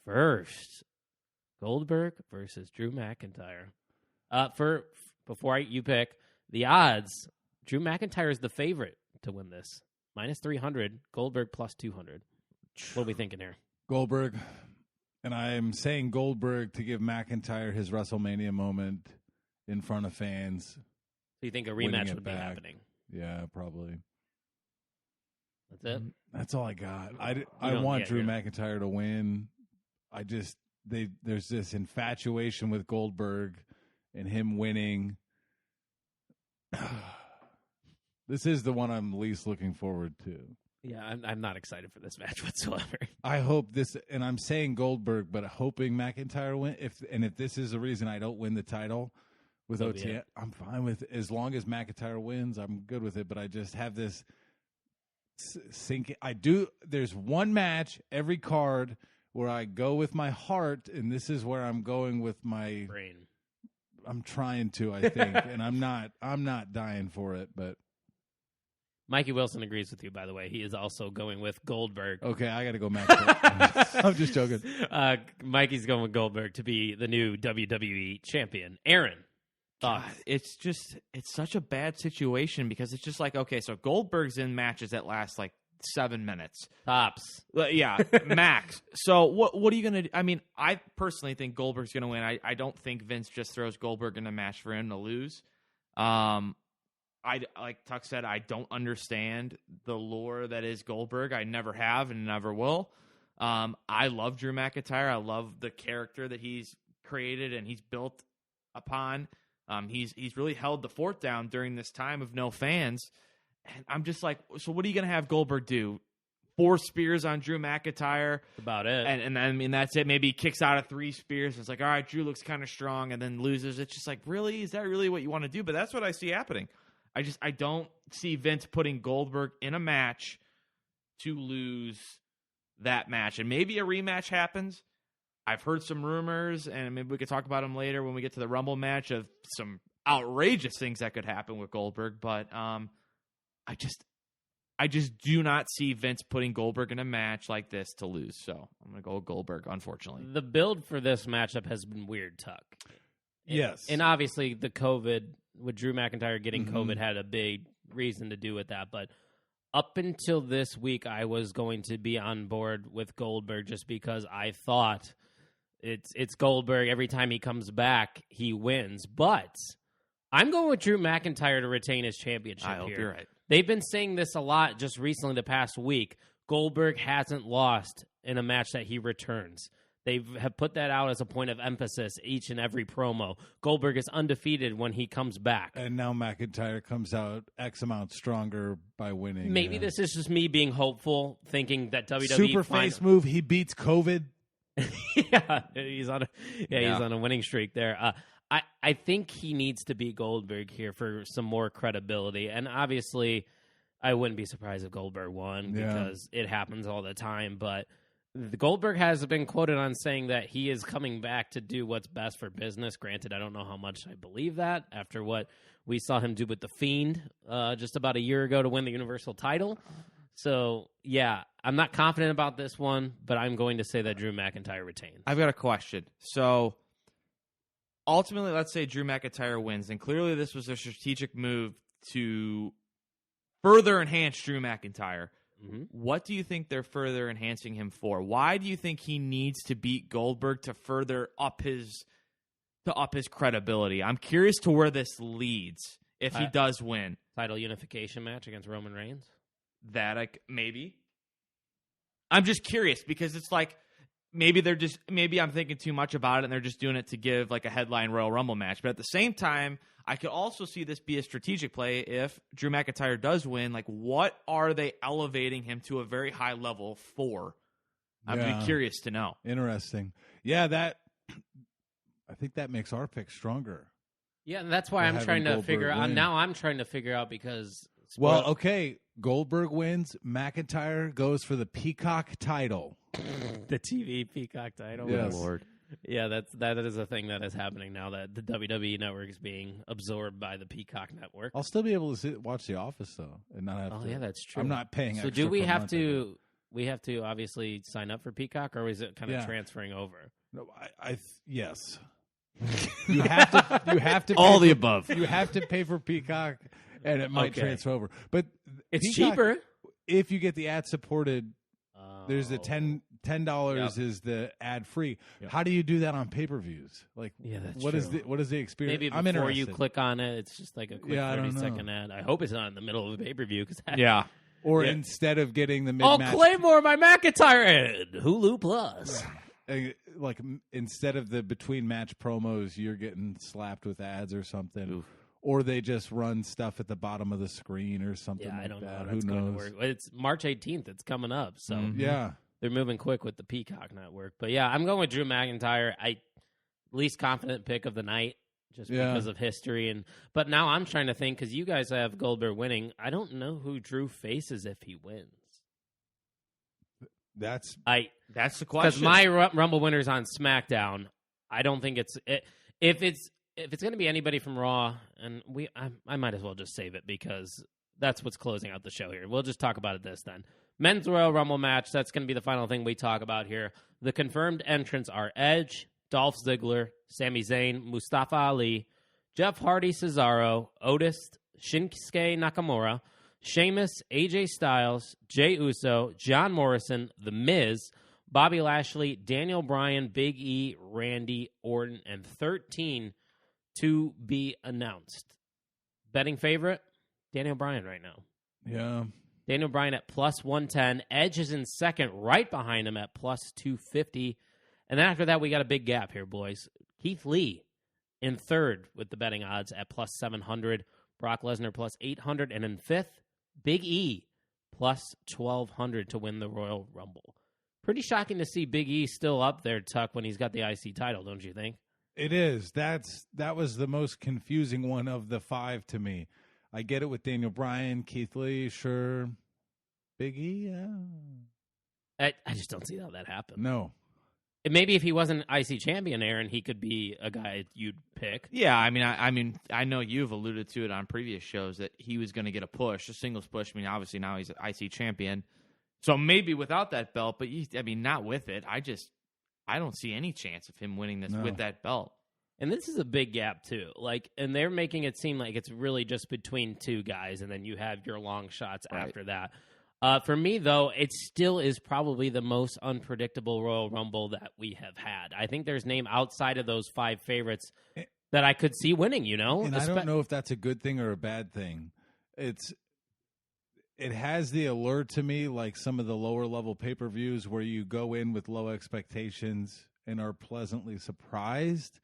first. Goldberg versus Drew McIntyre. Before you pick the odds, Drew McIntyre is the favorite to win this. Minus 300, Goldberg plus 200. What are we thinking here? Goldberg, and I'm saying Goldberg to give McIntyre his WrestleMania moment in front of fans. So you think a Winning rematch it would be back. happening? Yeah, probably. That's it? That's all I got. I don't want get Drew it. McIntyre to win. There's this infatuation with Goldberg and him winning. This is the one I'm least looking forward to. Yeah, I'm not excited for this match whatsoever. I hope this, and I'm saying Goldberg, but hoping McIntyre win. If this is the reason I don't win the title with So be OTM, it. I'm fine with it. As long as McIntyre wins, I'm good with it. But I just have this sinking. There's one match every card where I go with my heart, and this is where I'm going with my Brain. I'm trying to, I think, and I'm not dying for it, but Mikey Wilson agrees with you, by the way. He is also going with Goldberg. okay, I got to go McIntyre. I'm just joking. Mikey's going with Goldberg to be the new WWE champion. Aaron, God, thoughts? it's such a bad situation because it's just like, okay, so Goldberg's in matches that last like 7 minutes. Tops. Yeah, max. So what are you going to do? I mean, I personally think Goldberg's going to win. I don't think Vince just throws Goldberg in a match for him to lose. I like Tuck said, I don't understand the lore that is Goldberg. I never have and never will. I love Drew McIntyre. I love the character that he's created and he's built upon. He's really held the fort down during this time of no fans. And I'm just like, so what are you going to have Goldberg do? 4 spears on Drew McIntyre. About it. And I mean, that's it. Maybe he kicks out of 3 spears. It's like, all right, Drew looks kind of strong and then loses. It's just like, really? Is that really what you want to do? But that's what I see happening. I don't see Vince putting Goldberg in a match to lose that match. And maybe a rematch happens. I've heard some rumors, and maybe we could talk about them later when we get to the Rumble match of some outrageous things that could happen with Goldberg. But I just do not see Vince putting Goldberg in a match like this to lose. So I'm going to go with Goldberg, unfortunately. The build for this matchup has been weird, Tuck. Yes. And obviously the COVID, with Drew McIntyre getting COVID, had a big reason to do with that. But up until this week, I was going to be on board with Goldberg just because I thought it's Goldberg. Every time he comes back, he wins. But I'm going with Drew McIntyre to retain his championship I hope here. you're right. They've been saying this a lot just recently, the past week. Goldberg hasn't lost in a match that he returns. They have put that out as a point of emphasis each and every promo. Goldberg is undefeated when he comes back. And now McIntyre comes out X amount stronger by winning. Maybe this is just me being hopeful, thinking that WWE super face move. He beats COVID. yeah, he's on a winning streak there. I think he needs to beat Goldberg here for some more credibility. And obviously, I wouldn't be surprised if Goldberg won because it happens all the time. But Goldberg has been quoted on saying that he is coming back to do what's best for business. Granted, I don't know how much I believe that after what we saw him do with The Fiend just about a year ago to win the Universal title. So, yeah, I'm not confident about this one, but I'm going to say that Drew McIntyre retains. I've got a question. So, ultimately, let's say Drew McIntyre wins, and clearly this was a strategic move to further enhance Drew McIntyre. Mm-hmm. What do you think they're further enhancing him for? Why do you think he needs to beat Goldberg to further up his credibility? I'm curious to where this leads if he does win. Title unification match against Roman Reigns? That maybe. I'm just curious because it's like maybe I'm thinking too much about it and they're just doing it to give like a headline Royal Rumble match. But at the same time, I could also see this be a strategic play if Drew McIntyre does win. Like, what are they elevating him to a very high level for? I'd be curious to know. Interesting. Yeah, I think that makes our pick stronger. Yeah, and that's why I'm trying to figure out. Now I'm trying to figure out because. Well, okay, Goldberg wins. McIntyre goes for the Peacock title. The TV Peacock title. Yes. Oh, Lord. Yeah, that is a thing that is happening now that the WWE network is being absorbed by the Peacock network. I'll still be able to watch The Office though, and not have to. Yeah, that's true. I'm not paying. So do we have to? We have to obviously sign up for Peacock, or is it kind of transferring over? No, yes. You have to. All the above. You have to pay for Peacock, and it might transfer over. But it's Peacock, cheaper if you get the ad supported. There's the $10 is the ad free. Yep. How do you do that on pay-per-views? Like, what is the experience? Maybe before you click on it, it's just like a quick 30-second ad. I hope it's not in the middle of a pay-per-view. Or instead of getting the mid-match. Oh, Claymore, my McIntyre ad. Hulu Plus. Like, instead of the between-match promos, you're getting slapped with ads or something. Oof. Or they just run stuff at the bottom of the screen or something I don't know how Who that's knows? Going to work. It's March 18th. It's coming up. So they're moving quick with the Peacock network. But, yeah, I'm going with Drew McIntyre. Least confident pick of the night just because of history. But now I'm trying to think, because you guys have Goldberg winning, I don't know who Drew faces if he wins. That's the question. Because my Rumble winner's on SmackDown. I don't think it's if it's going to be anybody from Raw, and I might as well just save it because that's what's closing out the show here. We'll just talk about it then. Men's Royal Rumble match. That's going to be the final thing we talk about here. The confirmed entrants are Edge, Dolph Ziggler, Sami Zayn, Mustafa Ali, Jeff Hardy, Cesaro, Otis, Shinsuke Nakamura, Sheamus, AJ Styles, Jey Uso, John Morrison, The Miz, Bobby Lashley, Daniel Bryan, Big E, Randy Orton, and 13 to be announced. Betting favorite? Daniel Bryan right now. Yeah. Daniel Bryan at plus 110. Edge is in second, right behind him at plus 250. And then after that, we got a big gap here, boys. Keith Lee in third with the betting odds at plus 700. Brock Lesnar plus 800. And in fifth, Big E plus 1,200 to win the Royal Rumble. Pretty shocking to see Big E still up there, Tuck, when he's got the IC title, don't you think? It is. That was the most confusing one of the 5 to me. I get it with Daniel Bryan, Keith Lee, sure. Big E, yeah. I just don't see how that happened. No. Maybe if he wasn't IC champion, Aaron, he could be a guy you'd pick. Yeah, I mean, I know you've alluded to it on previous shows that he was going to get a push, a singles push. I mean, obviously now he's an IC champion, so maybe without that belt. But not with it. I don't see any chance of him winning this with that belt. And this is a big gap too. And they're making it seem like it's really just between 2 guys, and then you have your long shots after that. For me, though, it still is probably the most unpredictable Royal Rumble that we have had. I think there's name outside of those 5 favorites that I could see winning, And I don't know if that's a good thing or a bad thing. It has the allure to me, like some of the lower level pay-per-views where you go in with low expectations and are pleasantly surprised.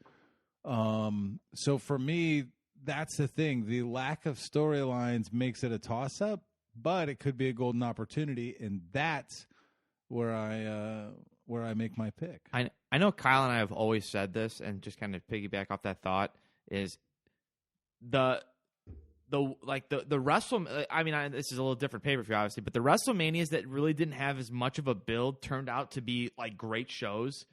So for me, that's the thing. The lack of storylines makes it a toss-up. But it could be a golden opportunity, and that's where I make my pick. I know Kyle and I have always said this, and just kind of piggyback off that thought is the WrestleMania. I mean, this is a little different pay-per-view, obviously, but the WrestleManias that really didn't have as much of a build turned out to be like great shows.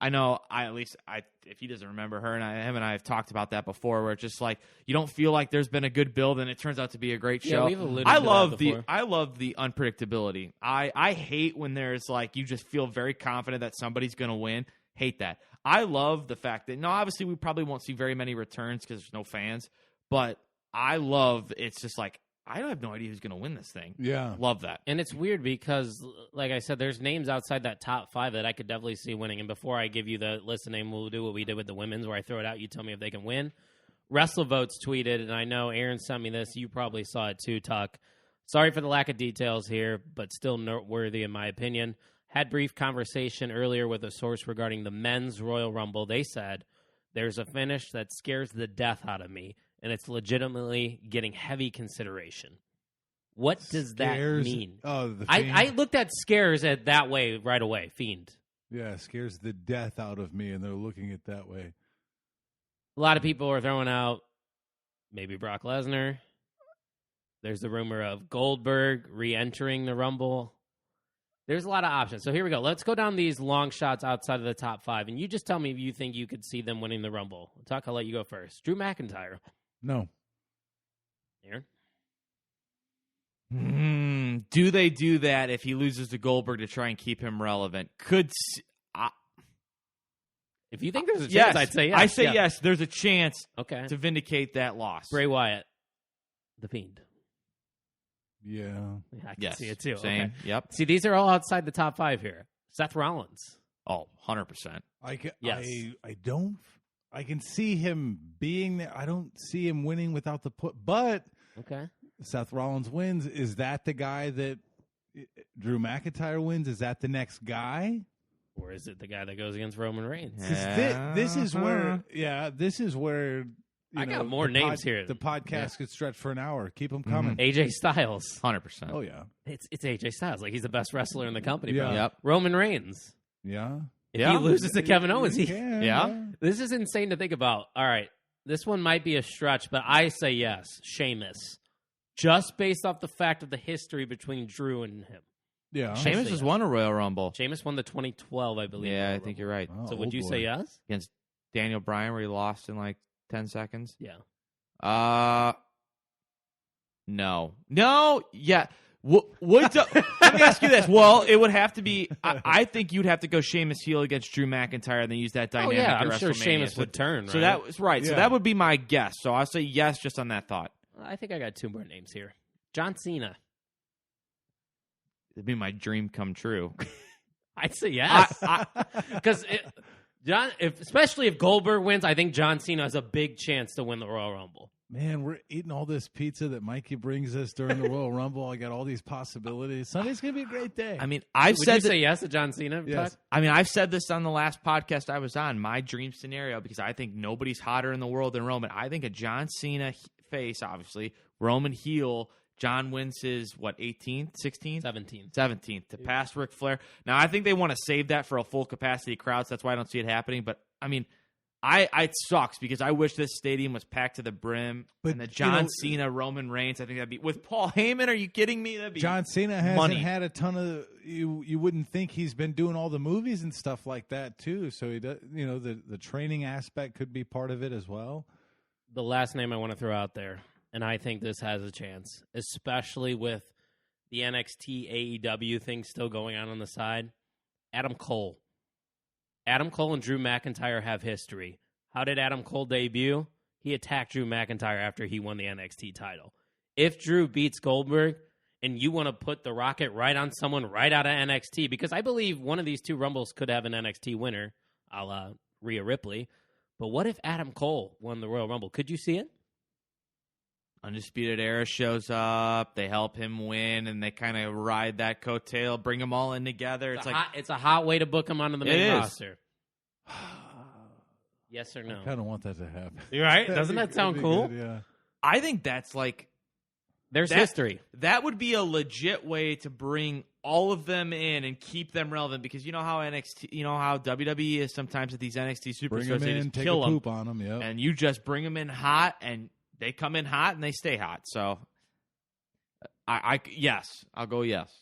I know, if he doesn't remember, him and I have talked about that before, where it's just like you don't feel like there's been a good build, and it turns out to be a great show. Yeah, we've alluded to that before. I love the unpredictability. I hate when there's like you just feel very confident that somebody's going to win. Hate that. I love the fact that obviously we probably won't see very many returns because there's no fans, but I love it's just like I have no idea who's going to win this thing. Yeah. Love that. And it's weird because, like I said, there's names outside that top 5 that I could definitely see winning. And before I give you the list of names, we'll do what we did with the women's, where I throw it out, you tell me if they can win. WrestleVotes tweeted, and I know Aaron sent me this. You probably saw it too, Tuck. Sorry for the lack of details here, but still noteworthy in my opinion. Had brief conversation earlier with a source regarding the men's Royal Rumble. They said, there's a finish that scares the death out of me, and it's legitimately getting heavy consideration. What does that mean? Oh, the I looked at scares at that way right away. Fiend. Yeah, scares the death out of me, and they're looking at it that way. A lot of people are throwing out maybe Brock Lesnar. There's the rumor of Goldberg re-entering the Rumble. There's a lot of options. So here we go. Let's go down these long shots outside of the top 5, and you just tell me if you think you could see them winning the Rumble. Tuck, I'll let you go first. Drew McIntyre. No. Aaron? Do they do that if he loses to Goldberg to try and keep him relevant? If you think there's a chance, yes. I'd say yes. I say yes. There's a chance to vindicate that loss. Bray Wyatt. The Fiend. Yeah. I can see it too. Same. Okay. Yep. See, these are all outside the top 5 here. Seth Rollins. Oh, 100%. I can see him being there. I don't see him winning without the put. But Seth Rollins wins. Is that the guy that Drew McIntyre wins? Is that the next guy? Or is it the guy that goes against Roman Reigns? This is where I got more names here. The podcast could stretch for an hour. Keep them coming. AJ Styles. 100%. Oh, yeah. It's AJ Styles. Like, he's the best wrestler in the company. Yeah. Bro. Yep. Roman Reigns. Yeah. If he loses to Kevin Owens, Yeah. This is insane to think about. All right. This one might be a stretch, but I say yes. Sheamus. Just based off the fact of the history between Drew and him. Yeah. Sheamus has won a Royal Rumble. Sheamus won the 2012, I believe. Yeah, I think you're right. Oh, So would you say yes? Against Daniel Bryan, where he lost in like 10 seconds? Yeah. No. Yeah. Let me ask you this. Well, it would have to be. I think you'd have to go Sheamus heel against Drew McIntyre and then use that dynamic. I'm at sure WrestleMania. Sheamus would turn. So right? that was right. Yeah. So that would be my guess. So I'll say yes, just on that thought. I think I got 2 more names here. John Cena. It'd be my dream come true. I'd say yes. Because especially if Goldberg wins, I think John Cena has a big chance to win the Royal Rumble. Man, we're eating all this pizza that Mikey brings us during the Royal Rumble. I got all these possibilities. Sunday's going to be a great day. I mean, Would you say yes to John Cena? Yes. Tuck? I mean, I've said this on the last podcast I was on. My dream scenario, because I think nobody's hotter in the world than Roman. I think a John Cena face, obviously, Roman heel John wins his, 18th, 16th? 17th to pass Ric Flair. Now, I think they want to save that for a full capacity crowd, so that's why I don't see it happening. But, I mean, it sucks because I wish this stadium was packed to the brim. But, and the John Cena, Roman Reigns, I think that'd be, with Paul Heyman, are you kidding me? That'd be John Cena hasn't money. had a ton of, you wouldn't think he's been doing all the movies and stuff like that too. So he does, the training aspect could be part of it as well. The last name I want to throw out there, and I think this has a chance, especially with the NXT AEW thing still going on the side. Adam Cole. Adam Cole and Drew McIntyre have history. How did Adam Cole debut? He attacked Drew McIntyre after he won the NXT title. If Drew beats Goldberg and you want to put the rocket right on someone right out of NXT, because I believe one of these two Rumbles could have an NXT winner, a la Rhea Ripley, but what if Adam Cole won the Royal Rumble? Could you see it? Undisputed Era shows up. They help him win, and they kind of ride that coattail, bring them all in together. It's a hot way to book him onto the main roster. Yes or no? I kind of want that to happen. You're right. Doesn't that sound cool? Good, yeah. I think that's like there's history. That would be a legit way to bring all of them in and keep them relevant because you know how how WWE is sometimes at these NXT superstars. Bring them they in, just take kill a them, poop on them, yeah. and you just bring them in hot, and they come in hot and they stay hot. So, I'll go yes.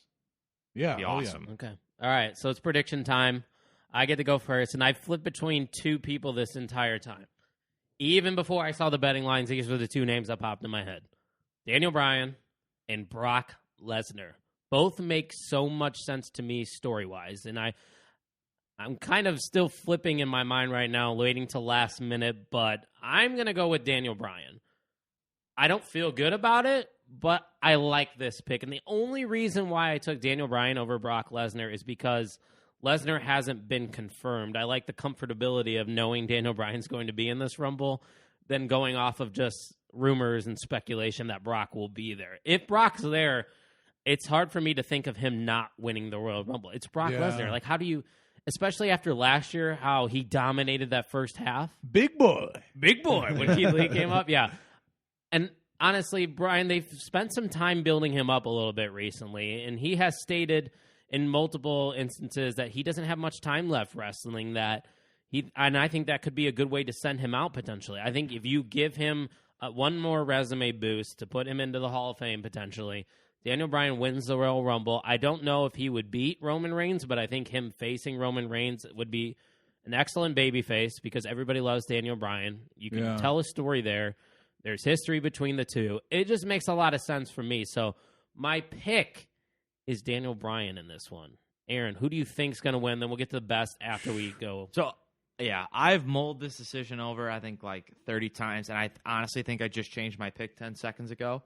Yeah, be awesome. Okay. All right. So it's prediction time. I get to go first, and I flipped between two people this entire time. Even before I saw the betting lines, these were the two names that popped in my head. Daniel Bryan and Brock Lesnar. Both make so much sense to me story-wise, and I'm kind of still flipping in my mind right now, waiting till last minute, but I'm going to go with Daniel Bryan. I don't feel good about it, but I like this pick, and the only reason why I took Daniel Bryan over Brock Lesnar is because Lesnar hasn't been confirmed. I like the comfortability of knowing Daniel Bryan's going to be in this Rumble than going off of just rumors and speculation that Brock will be there. If Brock's there, it's hard for me to think of him not winning the Royal Rumble. It's Brock Lesnar. Like, how do you, especially after last year, how he dominated that first half? Big boy. When Keith Lee came up, yeah. And honestly, Bryan, they've spent some time building him up a little bit recently, and he has stated in multiple instances that he doesn't have much time left wrestling, and I think that could be a good way to send him out potentially. I think if you give him one more resume boost to put him into the Hall of Fame potentially, Daniel Bryan wins the Royal Rumble. I don't know if he would beat Roman Reigns, but I think him facing Roman Reigns would be an excellent babyface because everybody loves Daniel Bryan. You can tell a story there. There's history between the two. It just makes a lot of sense for me. So my pick is Daniel Bryan in this one. Aaron, who do you think's going to win? Then we'll get to the best after we go. So, yeah, I've mulled this decision over, I think, like 30 times, and I honestly think I just changed my pick 10 seconds ago.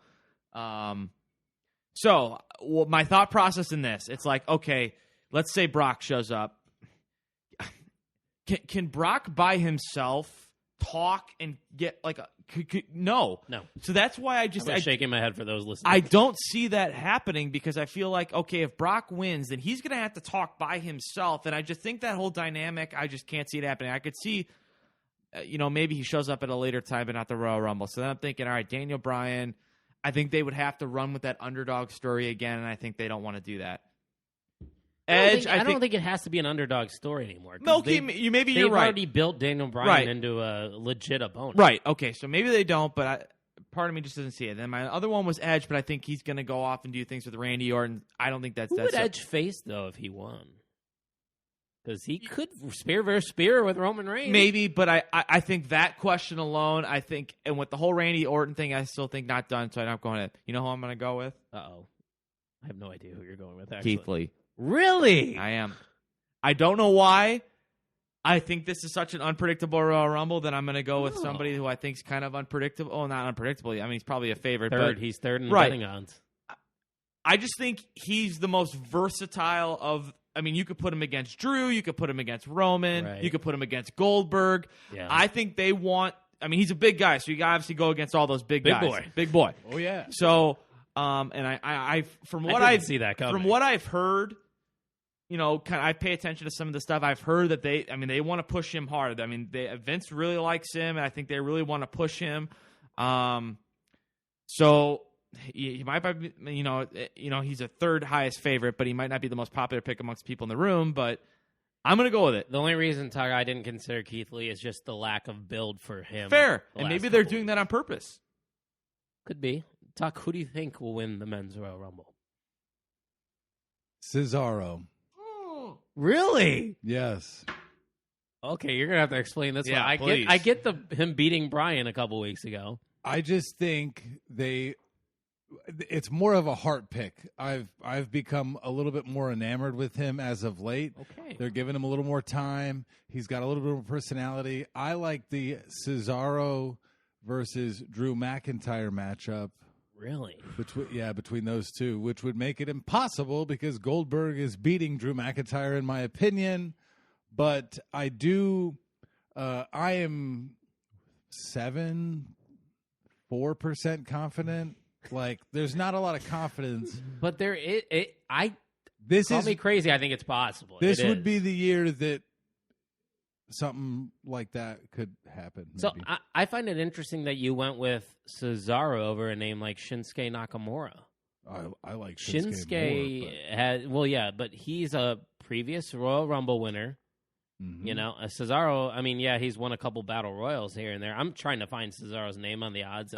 So, my thought process in this, it's like, okay, let's say Brock shows up. Can Brock by himself talk and get like a no. So that's why I'm shaking my head for those listening. I don't see that happening because I feel like, okay, if Brock wins, then he's going to have to talk by himself. And I just think that whole dynamic, I just can't see it happening. I could see, maybe he shows up at a later time, but not the Royal Rumble. So then I'm thinking, all right, Daniel Bryan, I think they would have to run with that underdog story again. And I think they don't want to do that. Edge, I don't think it has to be an underdog story anymore. Okay, you're right. They've already built Daniel Bryan into a legit opponent. Right, okay, so maybe they don't, but part of me just doesn't see it. Then my other one was Edge, but I think he's going to go off and do things with Randy Orton. I don't think that's... Who would Edge face, though, if he won? Because he could spear versus spear with Roman Reigns. Maybe, but I think that question alone, and with the whole Randy Orton thing, I still think not done, so I'm not going to... You know who I'm going to go with? Uh-oh. I have no idea who you're going with, actually. Keith Lee. Really? I am. I don't know why. I think this is such an unpredictable Royal Rumble that I'm going to go with somebody who I think is kind of unpredictable. Oh, not unpredictable. I mean, he's probably a favorite. He's third in the betting odds. I just think he's the most versatile of... I mean, you could put him against Drew. You could put him against Roman. Right. You could put him against Goldberg. Yeah. I think they want... I mean, he's a big guy, so you can obviously go against all those big guys. Big boy. Oh, yeah. So, and from what I've heard... I pay attention to some of the stuff. I've heard that they want to push him hard. I mean, Vince really likes him, and I think they really want to push him. So he might be, he's a third highest favorite, but he might not be the most popular pick amongst people in the room. But I'm going to go with it. The only reason, Tuck, I didn't consider Keith Lee is just the lack of build for him. Fair, and maybe they're doing that on purpose. Could be. Tuck, who do you think will win the men's Royal Rumble? Cesaro. Really? Yes. Okay, you're gonna have to explain this Yeah, one. please. I get him beating Bryan a couple weeks ago. I just think it's more of a heart pick. I've become a little bit more enamored with him as of late. Okay. They're giving him a little more time. He's got a little bit of personality. I like the Cesaro versus Drew McIntyre matchup. Really? Between those two, which would make it impossible because Goldberg is beating Drew McIntyre in my opinion. But I am 4% confident. Like, there's not a lot of confidence. But there, This call is me crazy. I think it's possible. This It would is. be the year that something like that could happen. So maybe. I find it interesting that you went with Cesaro over a name like Shinsuke Nakamura. I like Shinsuke more, Shinsuke but he's a previous Royal Rumble winner. Mhm. You know, Cesaro, I mean, yeah, he's won a couple Battle Royals here and there. I'm trying to find Cesaro's name on the odds.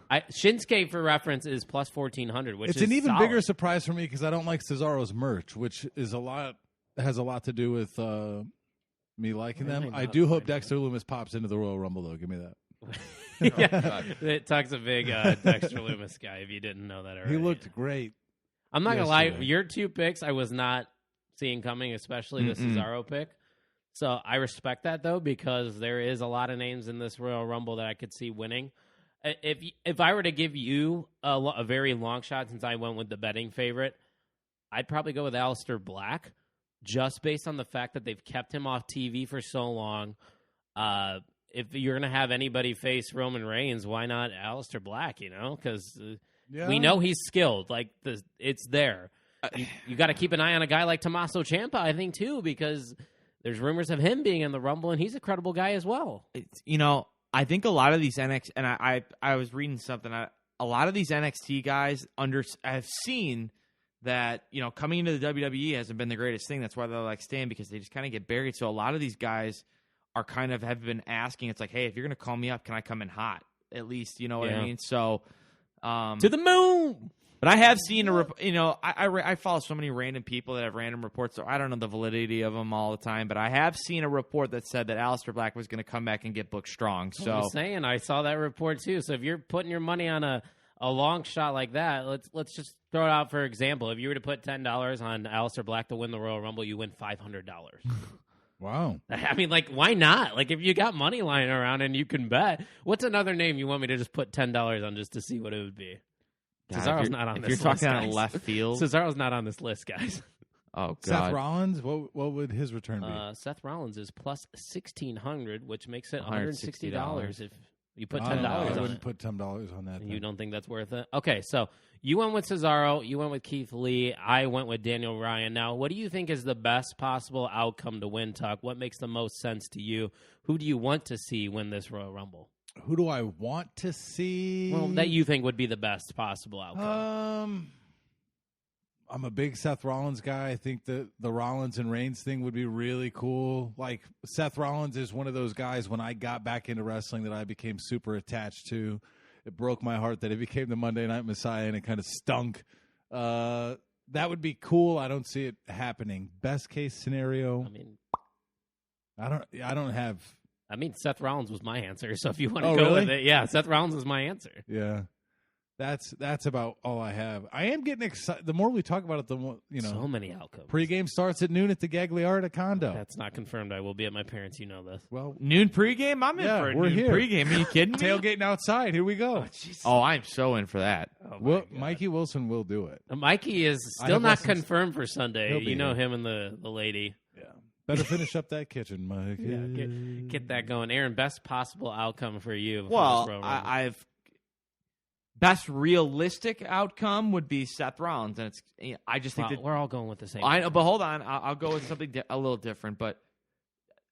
Shinsuke, for reference, is plus 1,400, which it's is an even solid. bigger surprise for me because I don't like Cesaro's merch, which has a lot to do with me liking Why am them. I I not do hope finding Dexter Lumis pops into the Royal Rumble, though. Give me that. It Tuck's a big Dexter Lumis guy, if you didn't know that already. He looked great. I'm not going to lie. yesterday. Your two picks I was not seeing coming, especially the Cesaro pick. So I respect that, though, because there is a lot of names in this Royal Rumble that I could see winning. If I were to give you a very long shot, since I went with the betting favorite, I'd probably go with Aleister Black, just based on the fact that they've kept him off TV for so long. If you're going to have anybody face Roman Reigns, why not Aleister Black, you know? Because we know he's skilled. Like, it's there. You got to keep an eye on a guy like Tommaso Ciampa, I think, too, because there's rumors of him being in the Rumble, and he's a credible guy as well. I think a lot of these NXT, and I was reading something, a lot of these NXT guys have seen that, coming into the WWE hasn't been the greatest thing. That's why they're like staying, because they just kind of get buried. So a lot of these guys are have been asking, it's like, hey, if you're going to call me up, can I come in hot? At least, you know what I mean? So, to the moon! But I have seen I follow so many random people that have random reports, so I don't know the validity of them all the time. But I have seen a report that said that Aleister Black was going to come back and get booked strong. So I'm just saying, I saw that report too. So if you're putting your money on a long shot like that, let's just throw it out for example. If you were to put $10 on Aleister Black to win the Royal Rumble, you win $500. Wow. I mean, like, why not? Like, if you got money lying around and you can bet, what's another name you want me to just put $10 on just to see what it would be? God, Cesaro's not on if this you're list, talking on guys. left field. Cesaro's not on this list, guys. Oh, God. Seth Rollins, what would his return be? Seth Rollins is plus 1,600, which makes it $160 if you put $10 I on wouldn't it. put $10 on that. You then. don't think that's worth it? Okay, so you went with Cesaro, you went with Keith Lee, I went with Daniel Bryan. Now, what do you think is the best possible outcome to win, Tuck? What makes the most sense to you? Who do you want to see win this Royal Rumble? Who do I want to see? Well, that you think would be the best possible outcome. I'm a big Seth Rollins guy. I think the Rollins and Reigns thing would be really cool. Like, Seth Rollins is one of those guys, when I got back into wrestling, that I became super attached to. It broke my heart that he became the Monday Night Messiah, and it kind of stunk. That would be cool. I don't see it happening. Best case scenario, I don't have. I mean, Seth Rollins was my answer, so if you want to Oh, go really? with it, yeah, Seth Rollins was my answer. Yeah. That's about all I have. I am getting excited. The more we talk about it, the more, So many outcomes. Pregame starts at noon at the Gagliarda condo. That's not confirmed. I will be at my parents. You know this. Well, Noon pregame? I'm in Yeah, for a we're noon here. pregame. Are you kidding me? tailgating outside. Here we go. Oh, I'm so in for that. Mikey Wilson will do it. Mikey is I still have not lessons. confirmed for Sunday. He'll be You know here. him and the lady. Yeah. Better finish up that kitchen, Mike. Yeah, get that going. Aaron, best possible outcome for you. for Well, this Royal Rumble. I've best realistic outcome would be Seth Rollins, and I just think Well, that we're all going with the same. I know, but hold on, I'll go with something a little different. But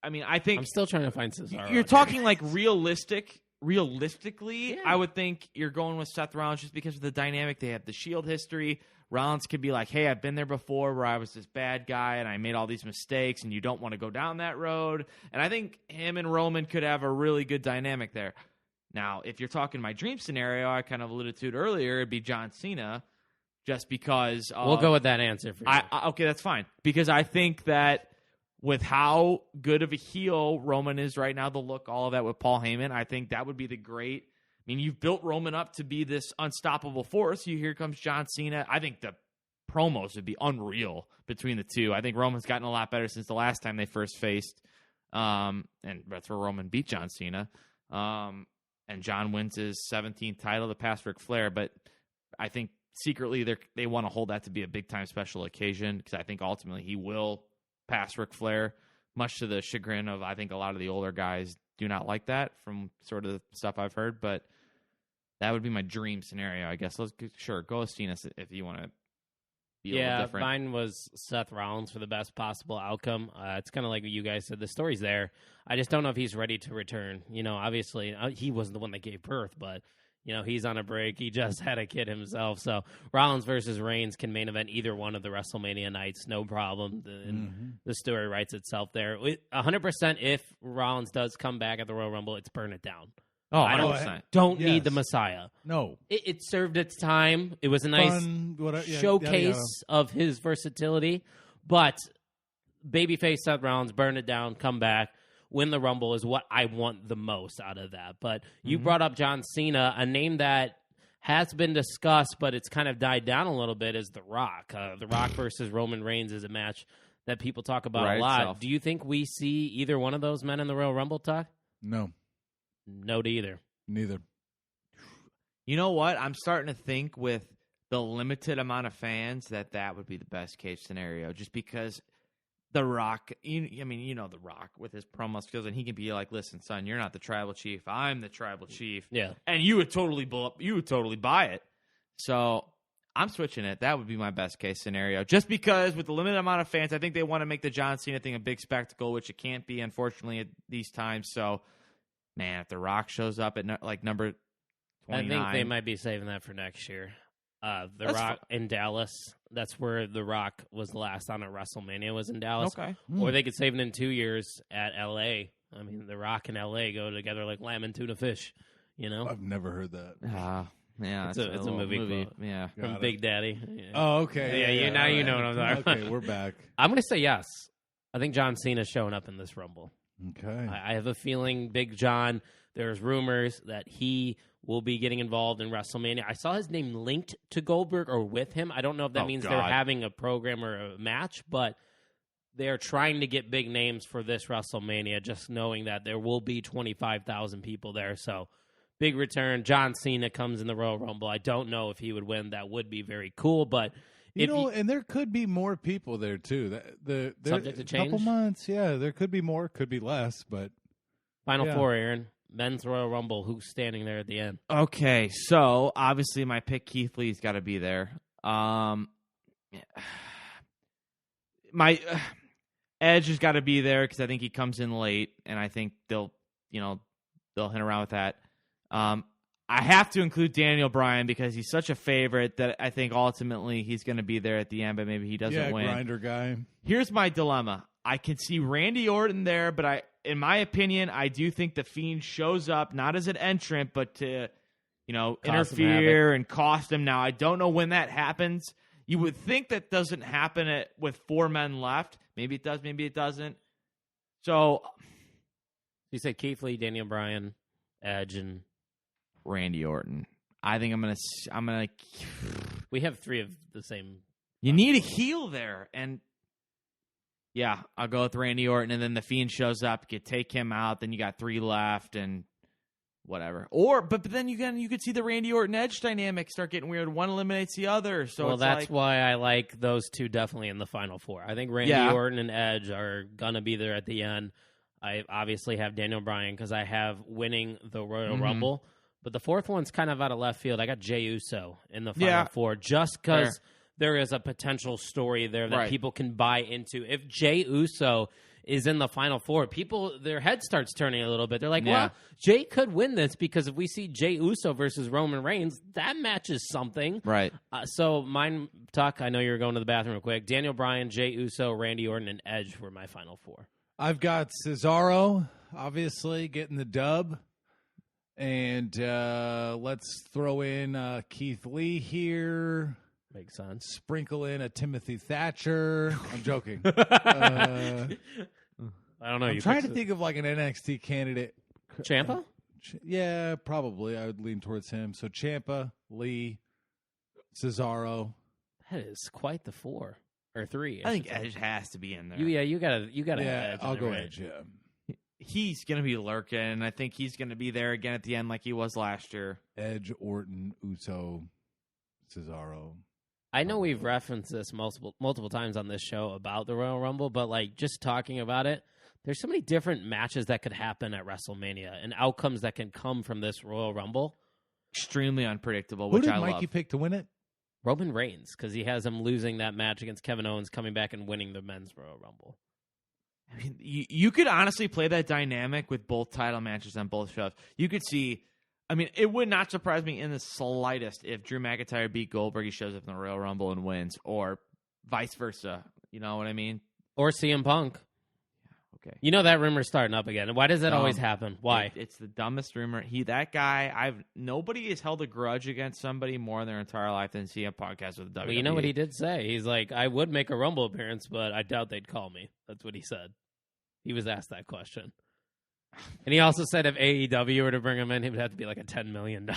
I mean, I think I'm still trying to find Cesaro. you're talking like realistic realistically, I would think you're going with Seth Rollins just because of the dynamic. They have the Shield history. Rollins could be like, hey, I've been there before where I was this bad guy and I made all these mistakes and you don't want to go down that road. And I think him and Roman could have a really good dynamic there. Now, if you're talking my dream scenario, I kind of alluded to it earlier, it'd be John Cena just because. We'll go with that answer for you. Okay, that's fine. Because I think that with how good of a heel Roman is right now, the look, all of that with Paul Heyman, I think that would be the great. I mean, you've built Roman up to be this unstoppable force. Here comes John Cena. I think the promos would be unreal between the two. I think Roman's gotten a lot better since the last time they first faced. And that's where Roman beat John Cena. And John wins his 17th title to pass Ric Flair. But I think secretly they want to hold that to be a big-time special occasion because I think ultimately he will pass Ric Flair, much to the chagrin of I think a lot of the older guys do not like that from sort of the stuff I've heard. But that would be my dream scenario, I guess. Go with Cena if you want to be a little different. Mine was Seth Rollins for the best possible outcome. It's kind of like what you guys said. The story's there. I just don't know if he's ready to return. Obviously, he wasn't the one that gave birth, but, he's on a break. He just had a kid himself. So Rollins versus Reigns can main event either one of the WrestleMania nights, no problem. The story writes itself there. 100% if Rollins does come back at the Royal Rumble, it's burn it down. Oh, I 100%. don't need the Messiah. No. It served its time. It was a nice showcase of his versatility. But babyface Seth Rollins, burn it down, come back, win the Rumble is what I want the most out of that. But you brought up John Cena, a name that has been discussed, but it's kind of died down a little bit, is The Rock. The Rock versus Roman Reigns is a match that people talk about a lot. Itself. Do you think we see either one of those men in the Royal Rumble, Tuck? No. No to either. Neither. You know what? I'm starting to think with the limited amount of fans that would be the best case scenario. Just because The Rock, The Rock with his promo skills, and he can be like, "Listen, son, you're not the tribal chief. I'm the tribal chief." Yeah, and you would totally buy it. So I'm switching it. That would be my best case scenario. Just because with the limited amount of fans, I think they want to make the John Cena thing a big spectacle, which it can't be, unfortunately, at these times. So. Man, if The Rock shows up at number 29. I think they might be saving that for next year. The Rock in Dallas. That's where The Rock was last on at WrestleMania, was in Dallas. Okay. Or they could save it in 2 years at L.A. I mean, The Rock and L.A. go together like lamb and tuna fish, I've never heard that. Yeah, it's a movie. Yeah. From Big Daddy. Yeah. Oh, okay. Yeah, now you know what I'm talking about. Okay, we're back. I'm going to say yes. I think John Cena's showing up in this Rumble. Okay. I have a feeling Big John, there's rumors that he will be getting involved in WrestleMania. I saw his name linked to Goldberg or with him. I don't know if that means they're having a program or a match, but they're trying to get big names for this WrestleMania, just knowing that there will be 25,000 people there. So, big return. John Cena comes in the Royal Rumble. I don't know if he would win. That would be very cool, but... and there could be more people there, too. Subject to change? Couple months, yeah. There could be more, could be less, but... Final four, Aaron. Men's Royal Rumble. Who's standing there at the end? Okay, so obviously my pick, Keith Lee's got to be there. My Edge has got to be there because I think he comes in late, and I think they'll hit around with that. I have to include Daniel Bryan because he's such a favorite that I think ultimately he's going to be there at the end, but maybe he doesn't win. Grinder guy. Here's my dilemma. I can see Randy Orton there, but in my opinion, I do think The Fiend shows up, not as an entrant, but to, interfere and cost him. Now, I don't know when that happens. You would think that doesn't happen with 4 men left. Maybe it does, maybe it doesn't. So. You say Keith Lee, Daniel Bryan, Edge, and Randy Orton. I think I'm gonna. We have 3 of the same. You need a heel there, and yeah, I'll go with Randy Orton, and then The Fiend shows up. You take him out, then you got 3 left, and whatever. But then you could see the Randy Orton Edge dynamic start getting weird. One eliminates the other, so that's why I like those 2 definitely in the Final Four. I think Randy Orton and Edge are gonna be there at the end. I obviously have Daniel Bryan because I have winning the Royal Rumble. But the 4th one's kind of out of left field. I got Jey Uso in the Final Four just because there is a potential story there that people can buy into. If Jey Uso is in the Final Four, people, their head starts turning a little bit. They're like, Yeah. well, Jay could win this because if we see Jey Uso versus Roman Reigns, that matches something. Right. So mine, Tuck, I know you're going to the bathroom real quick. Daniel Bryan, Jey Uso, Randy Orton, and Edge were my Final Four. I've got Cesaro, obviously, getting the dub. And let's throw in Keith Lee here. Makes sense. Sprinkle in a Timothy Thatcher. I'm joking. I don't know. I'm trying to think of like an NXT candidate. Ciampa? Yeah, probably. I would lean towards him. So Ciampa, Lee, Cesaro. That is quite the 4 or 3. I think Edge has to be in there. You gotta. Yeah, Edge I'll in go there, right? Edge. Yeah, He's going to be lurking, and I think he's going to be there again at the end like he was last year. Edge, Orton, Uso, Cesaro. I know we've referenced this multiple times on this show about the Royal Rumble, but like just talking about it, there's so many different matches that could happen at WrestleMania and outcomes that can come from this Royal Rumble. Extremely unpredictable, Who which did I Mikey love. pick to win it? Roman Reigns, because he has him losing that match against Kevin Owens, coming back and winning the men's Royal Rumble. I mean, you could honestly play that dynamic with both title matches on both shows. You could see, I mean, it would not surprise me in the slightest if Drew McIntyre beat Goldberg, he shows up in the Royal Rumble and wins, or vice versa. You know what I mean? Or CM Punk. Okay. You know that rumor's starting up again. Why does that always happen? Why? It's the dumbest rumor. That guy, nobody has held a grudge against somebody more in their entire life than CM Punk has with the WWE. Well, you know what he did say? He's like, I would make a Rumble appearance, but I doubt they'd call me. That's what he said. He was asked that question. And he also said if AEW were to bring him in, it would have to be like a $10 million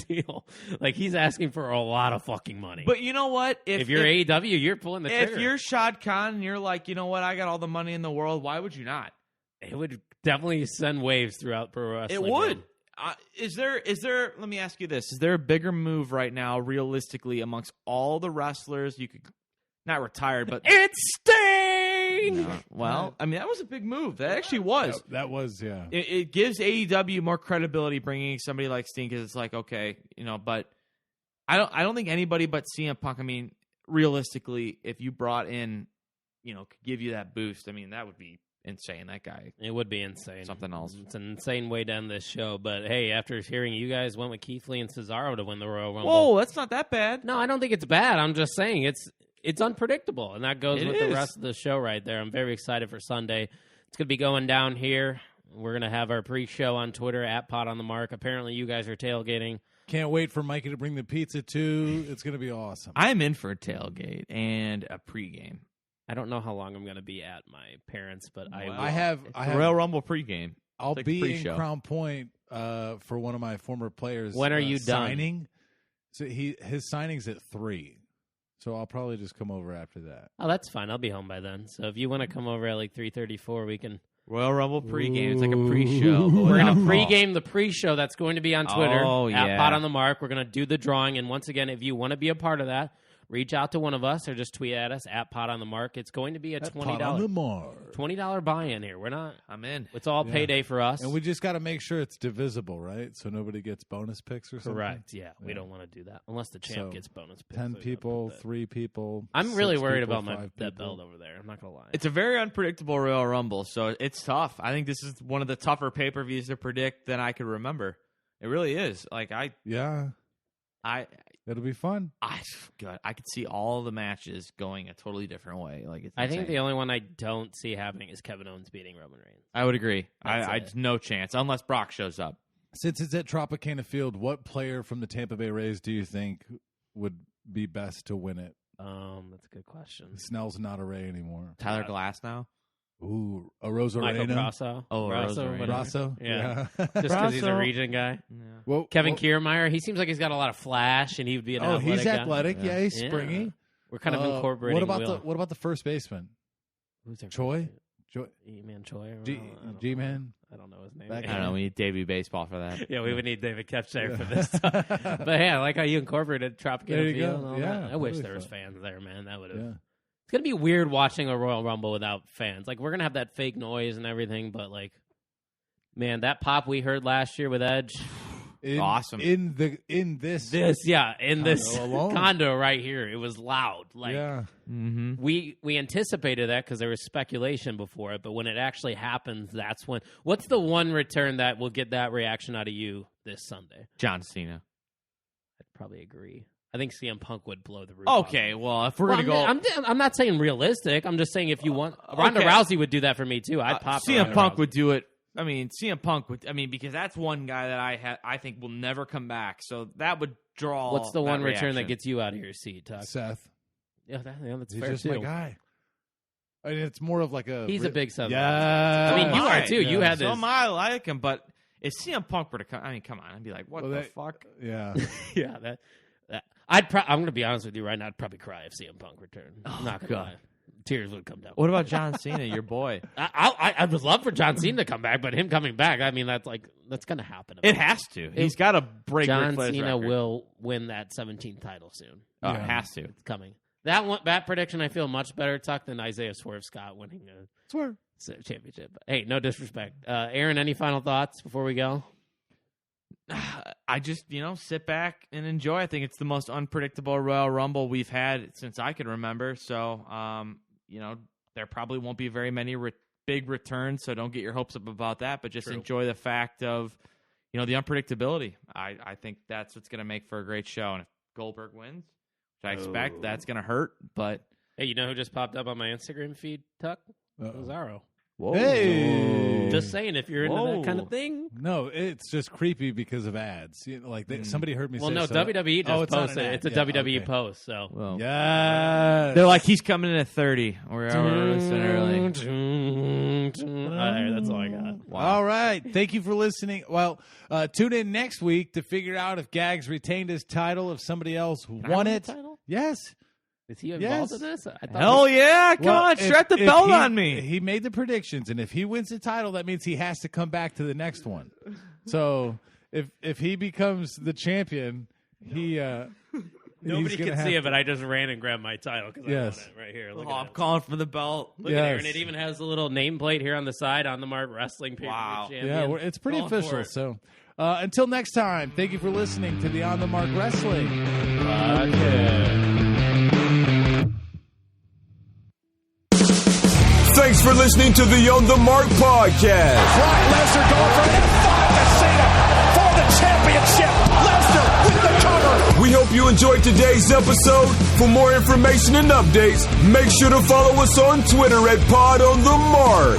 deal. Like, he's asking for a lot of fucking money. But you know what? If you're AEW, you're pulling the trigger. If you're Shad Khan and you're like, you know what, I got all the money in the world, why would you not? It would definitely send waves throughout pro wrestling. It would. Is there? Let me ask you this: is there a bigger move right now, realistically, amongst all the wrestlers you could not retire, but It's Sting. well, I mean, that was a big move. That actually was. That was, yeah. It gives AEW more credibility bringing somebody like Sting because it's like, okay, you know, but I don't think anybody but CM Punk. I mean, realistically, if you brought in, you know, could give you that boost. I mean, that would be insane. That guy. It would be insane. Something else. It's an insane way to end this show. But hey, after hearing you guys went with Keith Lee and Cesaro to win the Royal Rumble. Whoa, that's not that bad. No, I don't think it's bad. I'm just saying it's unpredictable, and that goes It with is. the rest of the show right there. I'm very excited for Sunday. It's going to be going down here. We're going to have our pre-show on Twitter at Pot on the Mark. Apparently, you guys are tailgating. Can't wait for Mikey to bring the pizza, too. It's going to be awesome. I'm in for a tailgate and a pregame. I don't know how long I'm going to be at my parents', but I will. I have Royal Rumble pregame. I'll like be pre-show. in Crown Point for one of my former players. When are you done? signing? So his signing's at 3. So I'll probably just come over after that. Oh, that's fine. I'll be home by then. So if you want to come over at like 3:34, we can. Royal Rumble pregame. It's like a pre-show. We're going to pregame the pre-show that's going to be on Twitter Oh, at yeah. Pot on the Mark. We're going to do the drawing. And once again, if you want to be a part of that, reach out to one of us or just tweet at us at Pot on the Mark. It's going to be a Pot on the Mark. $20 buy-in here. We're not. I'm in. It's all payday for us. And we just got to make sure it's divisible, right? So nobody gets bonus picks or something. Correct. Yeah, we don't want to do that unless the champ So, gets bonus picks. 10 They're gonna people, put that. 3 people. I'm really 6 worried people, about 5 that people. belt over there. I'm not gonna lie. It's a very unpredictable Royal Rumble, so it's tough. I think this is one of the tougher pay-per-views to predict than I could remember. It really is. Like Yeah, I it'll be fun. God, I could see all the matches going a totally different way. Like it's I think insane. the only one I don't see happening is Kevin Owens beating Roman Reigns. I would agree. That's I it. no chance unless Brock shows up. Since it's at Tropicana Field, what player from the Tampa Bay Rays do you think would be best to win it? That's a good question. Snell's not a Ray anymore. Tyler Glass now. Ooh, a Rosa Michael Reina. Grasso. Oh, Grasso, Rosarena. whatever. Grasso? Yeah. Just because he's a Grasso. region guy. Well, Kevin well, Kiermaier, he seems like he's got a lot of flash, and he would be an Oh, athletic he's guy. athletic. Yeah, he's Yeah. springy. We're kind of incorporating. What about the first baseman? Who's their Choi? E-Man Choi? G-Man? I don't know his name. That I don't know. We need Davey Baseball for that. Yeah, we would need David Kepcher for this stuff. But yeah, I like how you incorporated Tropicana There you Field go. and all Yeah, that. I wish really there was fun. fans there, man. That would have. Yeah. It's gonna be weird watching a Royal Rumble without fans. Like, we're gonna have that fake noise and everything, but like, man, that pop we heard last year with Edge, Awesome. in this alone. condo right here. It was loud. Like yeah. we anticipated that because there was speculation before it, but when it actually happens, that's when. What's the one return that will get that reaction out of you this Sunday? John Cena. I'd probably agree. I think CM Punk would blow the roof. Okay, well, if we're gonna go, I'm not saying realistic. I'm just saying if you want, Ronda Rousey would do that for me too. I'd pop. CM Punk would do it. I mean, CM Punk would. I mean, because that's one guy that I think will never come back. So that would draw. What's the one return reaction. that gets you out of your seat, Tuck? Seth. Yeah, that's He's fair just too. my guy. I mean, it's more of like a. He's a big Seth. Yeah. I mean, you are too. You had this. So I like him, but if CM Punk were to come, I mean, come on, I'd be like, what the fuck? Yeah. Yeah, that. I'm going to be honest with you right now. I'd probably cry if CM Punk returned. I'm not going to lie. Tears would come down. What about John Cena, your boy? I would love for John Cena to come back, but him coming back, I mean, that's going to happen. It has to. He's got to break John Ric Flair's Cena record. will win that 17th title soon. Oh, it has to. It's coming. That prediction, I feel much better, Tuck, than Isaiah Swerve Scott winning a championship. Hey, no disrespect. Aaron, any final thoughts before we go? I just, sit back and enjoy. I think it's the most unpredictable Royal Rumble we've had since I can remember. So, there probably won't be very many big returns, so don't get your hopes up about that. But just enjoy the fact of, the unpredictability. I think that's what's going to make for a great show. And if Goldberg wins, which I expect, that's going to hurt. But hey, you know who just popped up on my Instagram feed, Tuck? Cesaro. whoa. Hey! Just saying, if you're into that kind of thing. No, it's just creepy because of ads. Somebody heard me say no, so. WWE just it's not posted an it. ad. It's a Yeah, WWE okay. post, so. Well, Yes. they're like, he's coming in at 30. We're listening early. All right, that's all I got. Wow. All right. Thank you for listening. Well, tune in next week to figure out if Gags retained his title, if somebody else won win it. the title? Yes. Is he involved Yes. in this? I thought Hell yeah. Come on, strap the belt on me. He made the predictions, and if he wins the title, that means he has to come back to the next one. So if he becomes the champion, he Nobody he's can gonna see have it, but I just ran and grabbed my title because Yes. I won it right here. Look Oh, at I'm it. calling for the belt. Look at Yes. it, and it even has a little nameplate here on the side on the Mark Wrestling pay-per-view Wow. champion. Yeah, it's pretty Going for official. it. So until next time, thank you for listening to the On the Mark Wrestling Thanks for listening to the On the Mark podcast. Brock Lesnar going for an F5 to Cena for the championship. Lesnar with the cover. We hope you enjoyed today's episode. For more information and updates, make sure to follow us on Twitter at Pod on the Mark.